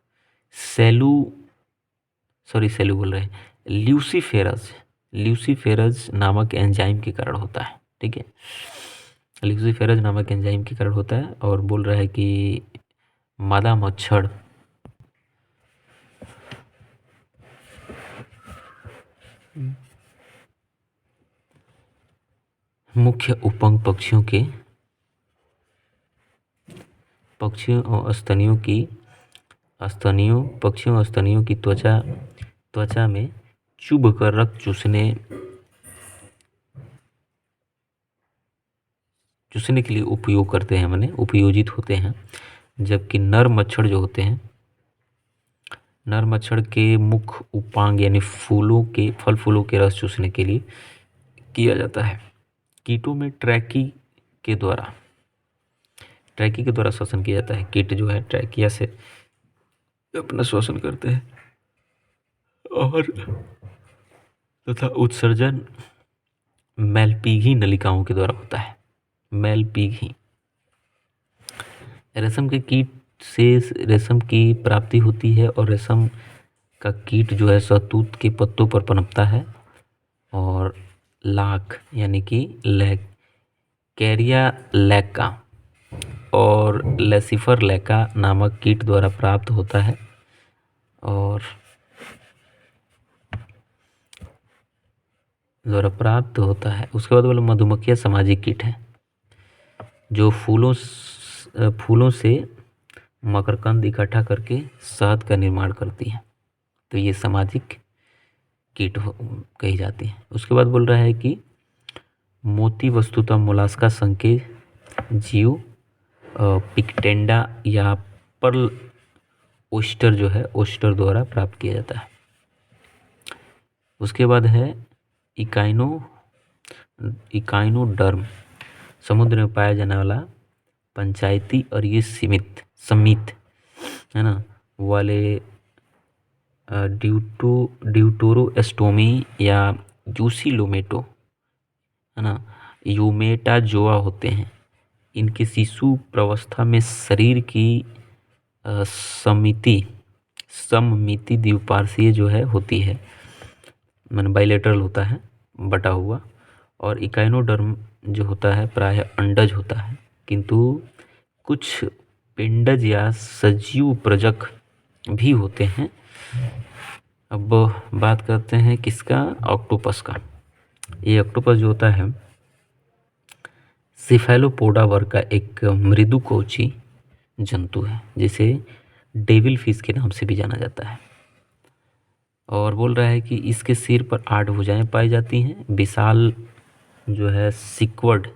ल्यूसीफेरज नामक एंजाइम के कारण होता है, ठीक है, ल्यूसीफेरज नामक एंजाइम के कारण होता है। और बोल रहा है कि मादा मच्छर मुख्य उपंग पक्षियों और स्तनियों की त्वचा में चुभ कर रक्त चूसने के लिए उपयोग करते हैं, माने उपयोजित होते हैं। जबकि नर मच्छर जो होते हैं, नर मच्छर के मुख्य उपांग यानी फल फूलों के रस चूसने के लिए किया जाता है। कीटों में ट्रैकी के द्वारा श्वसन किया जाता है। कीट जो है ट्रैकिया से अपना श्वसन करते हैं और तथा उत्सर्जन मैलपीघी नलिकाओं के द्वारा होता है। मैलपीघी रेशम के कीट से रेशम की प्राप्ति होती है और रेशम का कीट जो है शहतूत के पत्तों पर पनपता है और लाख यानी कि कैरिया लैका और लेसिफर लैका नामक कीट द्वारा प्राप्त होता है। और उसके बाद वाला मधुमक्खियाँ सामाजिक कीट है जो फूलों से मकरकंद इकट्ठा करके शहद का निर्माण करती हैं। तो ये सामाजिक कीट कही जाती है। उसके बाद बोल रहा है कि मोती वस्तुतः मोलास्का संघ के जीव पिक्टेंडा या पर्ल ओस्टर जो है ओस्टर द्वारा प्राप्त किया जाता है। उसके बाद है इकाइनोडर्म, समुद्र में पाया जाने वाला पंचायती और ये समित है ना वाले ड्यूटोरोस्टोमी या यूसिलोमेटो है ना यूमेटाजोआ होते हैं। इनके शिशु प्रावस्था में शरीर की सममिति द्विपार्श्वीय जो है होती है, माने बाइलेटरल होता है, बटा हुआ। और इकाइनोडर्म जो होता है प्रायः अंडज होता है, किंतु कुछ पिंडज या सजीव प्रजक भी होते हैं। अब बात करते हैं किसका, ऑक्टोपस का। ये ऑक्टोपस जो होता है सिफेलोपोडा वर्ग का एक मृदुकवची जंतु है, जिसे डेविल फिश के नाम से भी जाना जाता है। और बोल रहा है कि इसके सिर पर 8 भुजाएं पाई जाती हैं। विशाल जो है सिक्वर्ड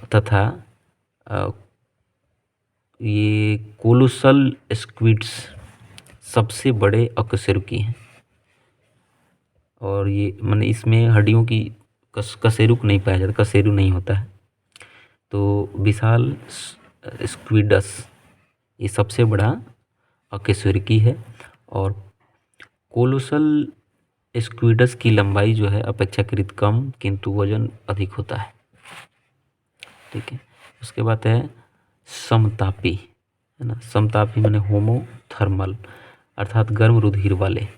तथा ये कोलोसल स्क्विड्स सबसे बड़े अकशेरुकी हैं। और ये माने इसमें हड्डियों की कशेरुक नहीं पाया जाता, कशेरु नहीं होता है। तो विशाल स्क्विडस ये सबसे बड़ा अकशेरुकी है। और कोलोसल स्क्विडस की लंबाई जो है अपेक्षाकृत कम, किंतु वजन अधिक होता है। ठीक है। उसके बाद है समतापी, है ना। समतापी माने होमोथर्मल, अर्थात गर्म रुधिर वाले।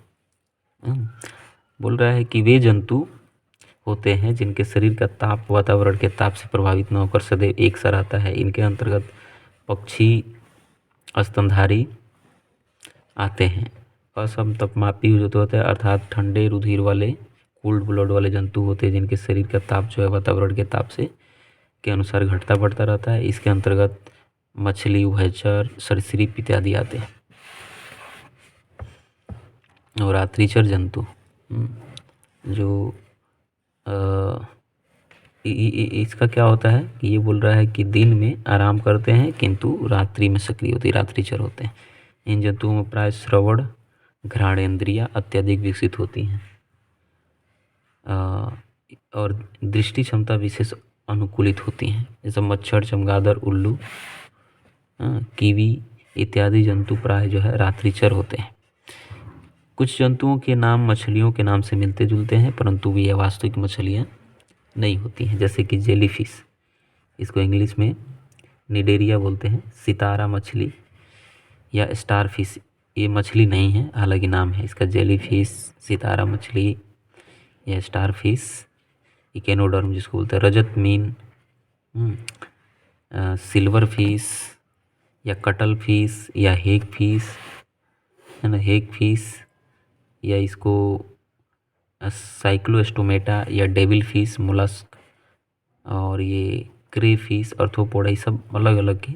बोल रहा है कि वे जंतु होते हैं जिनके शरीर का ताप वातावरण के ताप से प्रभावित न होकर सदैव एक सा रहता है। इनके अंतर्गत पक्षी, स्तनधारी आते हैं। असमतापी जो होते हैं अर्थात ठंडे रुधिर वाले, कोल्ड ब्लड वाले जंतु होते हैं जिनके शरीर का ताप जो है वातावरण के ताप से के अनुसार घटता बढ़ता रहता है। इसके अंतर्गत मछली, उभयचर, सरीसृप इत्यादि आते हैं। और रात्रिचर जंतु जो इसका क्या होता है कि ये बोल रहा है कि दिन में आराम करते हैं किंतु रात्रि में सक्रिय होते हैं, रात्रिचर होते हैं। इन जंतुओं में प्राय श्रवण घ्राणेन्द्रियाँ अत्यधिक विकसित होती हैं और दृष्टि क्षमता विशेष अनुकूलित होती हैं। जैसे मच्छर, चमगादड़, उल्लू, कीवी इत्यादि जंतु प्राय जो है रात्रिचर होते हैं। कुछ जंतुओं के नाम मछलियों के नाम से मिलते जुलते हैं, परंतु वे वास्तविक मछलियाँ नहीं होती हैं। जैसे कि जेलीफिश, इसको इंग्लिश में निडेरिया बोलते हैं। सितारा मछली या स्टारफिश, ये मछली नहीं है, हालांकि नाम है इसका जेलीफिश, सितारा मछली या स्टारफिश। इकेनोडर्म जिसको बोलते हैं, रजत मीन, सिल्वर फिश या कटल फिश या हेग फिश, है ना, हेग फिश, या इसको साइक्लोस्टोमेटा या डेविल फिश, मोलस्क, और ये क्रे फिश, अर्थोपोडा, ये सब अलग अलग के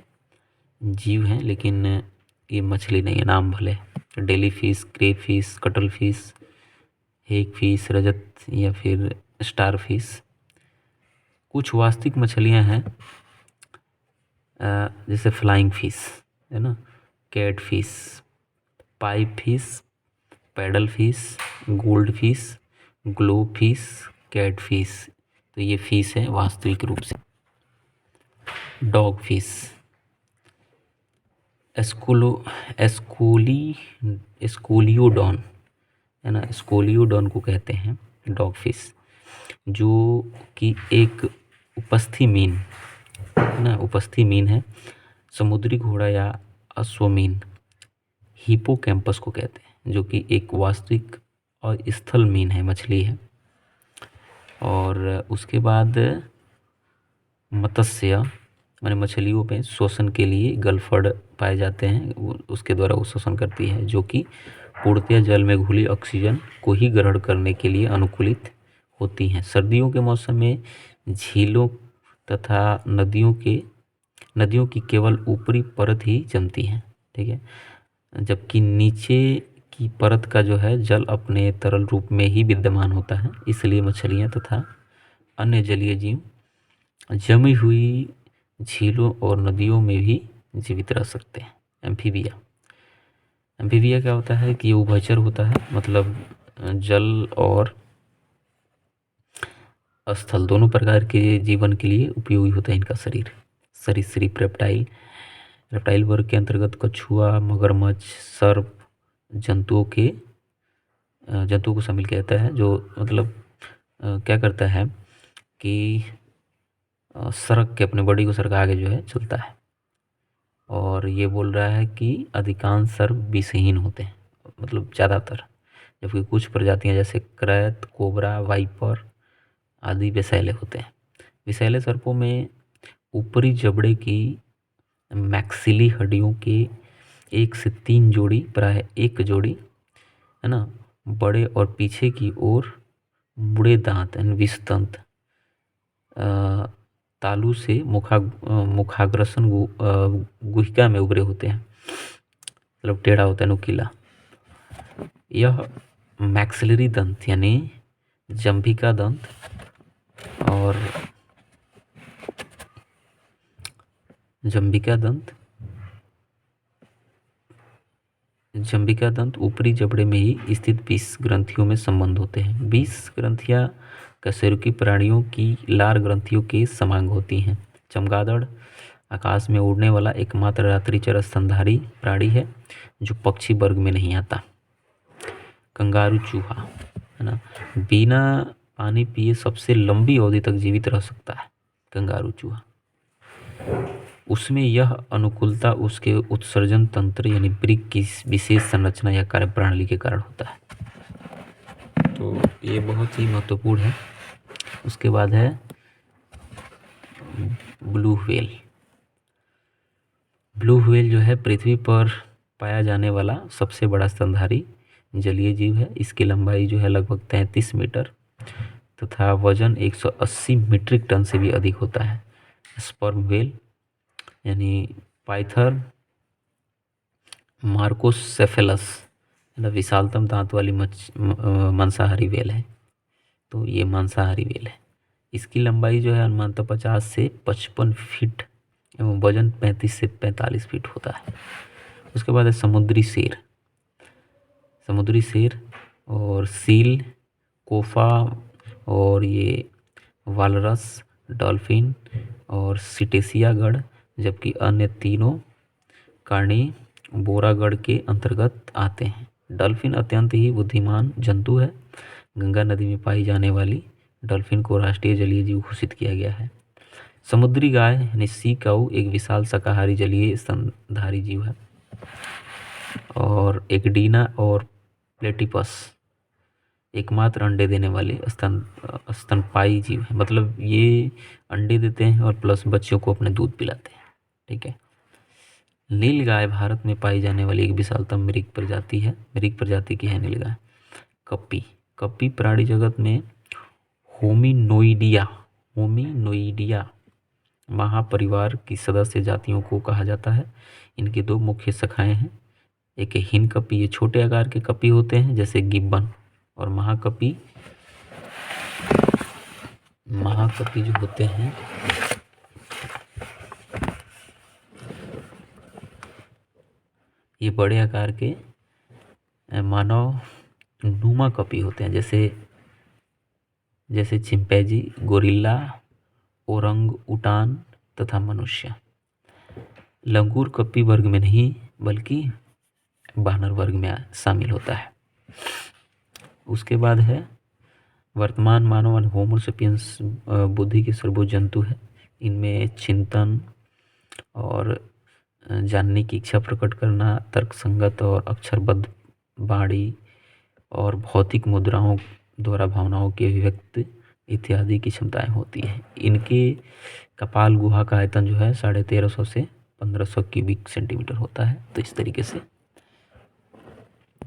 जीव हैं, लेकिन ये मछली नहीं है, नाम भले। Jelly fish, cray fish, cuttle fish, hag fish, रजत या फिर स्टार फिश। कुछ वास्तविक मछलियां हैं जैसे फ्लाइंग फिश, है ना, cat fish, pipe fish, paddle fish, gold fish, globe fish, cat fish. तो ये फिश है वास्तविक रूप से। डॉग फिश, एस्कोलियोडॉन, है ना, स्कोलियोडॉन को कहते हैं डॉग फिश, जो कि एक उपस्थि मीन, है ना, उपस्थि मीन है। समुद्री घोड़ा या अश्वमीन हिपोकैम्पस को कहते हैं, जो कि एक वास्तविक और स्थल मीन है, मछली है। और उसके बाद मत्स्य माने मछलियों पे शोषण के लिए गलफड़ पाए जाते हैं, उसके द्वारा वो शोषण करती है, जो कि पूर्णतया जल में घुली ऑक्सीजन को ही ग्रहण करने के लिए अनुकूलित होती हैं। सर्दियों के मौसम में झीलों तथा नदियों की केवल ऊपरी परत ही जमती हैं। ठीक है, जबकि नीचे की परत का जो है जल अपने तरल रूप में ही विद्यमान होता है, इसलिए मछलियाँ तथा अन्य जलीय जीव जमी हुई झीलों और नदियों में भी जीवित रह सकते हैं। एम्फीबिया एम्फीबिया क्या होता है कि ये उभयचर होता है, मतलब जल और स्थल दोनों प्रकार के जीवन के लिए उपयोगी होता है इनका शरीर। सरीसृप रेप्टाइल वर्ग के अंतर्गत कछुआ, मगरमच्छ, सर्प जंतुओं को शामिल किया जाता है, जो मतलब क्या करता है कि सड़क के अपने बॉडी को सरका आगे जो है चलता है। और ये बोल रहा है कि अधिकांश सर्प विषहीन होते हैं, मतलब ज़्यादातर, जबकि कुछ प्रजातियां जैसे क्रैत, कोबरा, वाइपर आदि विषैले होते हैं। विषैले सर्पों में ऊपरी जबड़े की मैक्सिली हड्डियों के 1 से 3 जोड़ी, प्राय एक जोड़ी है ना, बड़े और पीछे की ओर मुड़े दांत यानी विषदंत तालू से मुखाग्रसन गुहिका में उभरे होते हैं, मतलब टेढ़ा होता है, नुकीला। यह मैक्सिलरी दंत यानी जंभिका दंत और जंभिका दंत ऊपरी जबड़े में ही स्थित 20 ग्रंथियों में संबंध होते हैं। 20 ग्रंथियां कशेरुकी प्राणियों की लार ग्रंथियों के समांग होती हैं। चमगादड़ आकाश में उड़ने वाला एकमात्र रात्रिचर स्तनधारी प्राणी है जो पक्षी वर्ग में नहीं आता। कंगारू चूहा है ना, बिना पानी पिए सबसे लंबी अवधि तक जीवित रह सकता है कंगारू चूहा। उसमें यह अनुकूलता उसके उत्सर्जन तंत्र यानी ब्रिक की विशेष संरचना या कार्यप्रणाली के कारण होता है। तो ये बहुत ही महत्वपूर्ण है। उसके बाद है ब्लू व्हेल। ब्लू व्हेल जो है पृथ्वी पर पाया जाने वाला सबसे बड़ा स्तनधारी जलीय जीव है। इसकी लंबाई जो है लगभग 33 मीटर तथा वजन 180 मीट्रिक टन से भी अधिक होता है। स्पर्म व्हेल यानी पाइथर मार्कोसेफेलस विशालतम दांत वाली मांसाहारी व्हेल है। तो ये मांसाहारी व्हेल है। इसकी लंबाई जो है अनुमानतः 50 से 55 फीट एवं वजन 35 से 45 फीट होता है। उसके बाद है समुद्री शेर और सील, कोफा और ये वालरस, डॉल्फिन और सिटेसिया गढ़, जबकि अन्य तीनों कार्निवोरा गढ़ के अंतर्गत आते हैं। डॉल्फिन अत्यंत ही बुद्धिमान जंतु है। गंगा नदी में पाई जाने वाली डॉल्फिन को राष्ट्रीय जलीय जीव घोषित किया गया है। समुद्री गाय यानी सी काऊ एक विशाल शाकाहारी जलीय स्तनधारी जीव है। और एक्डीना और प्लेटिपस एकमात्र अंडे देने वाले स्तनपायी जीव है, मतलब ये अंडे देते हैं और प्लस बच्चों को अपने दूध पिलाते हैं। ठीक है। नील गाय भारत में पाई जाने वाली एक विशालतम मृग प्रजाति की है नील गाय। कप्पी प्राणी जगत में होमिनोइडिया महापरिवार की सदस्य जातियों को कहा जाता है। इनकी 2 मुख्य शाखाएं हैं। एक है हिन कप्पी, ये छोटे आकार के कप्पी होते हैं जैसे गिब्बन, और महाकप्पी जो होते हैं ये बड़े आकार के मानव नुमा कप्पी होते हैं, जैसे चिंपैंजी, गोरिल्ला, ओरंग-उटान तथा मनुष्य। लंगूर कप्पी वर्ग में नहीं बल्कि बानर वर्ग में शामिल होता है। उसके बाद है वर्तमान मानव होमो सेपियंस बुद्धि के सर्वोच्च जंतु है। इनमें चिंतन और जानने की इच्छा प्रकट करना, तर्कसंगत और अक्षरबद्ध वाणी और भौतिक मुद्राओं द्वारा भावनाओं के अभिव्यक्ति इत्यादि की क्षमताएं होती हैं। इनके कपाल गुहा का आयतन जो है 1350 से 1500 क्यूबिक सेंटीमीटर होता है। तो इस तरीके से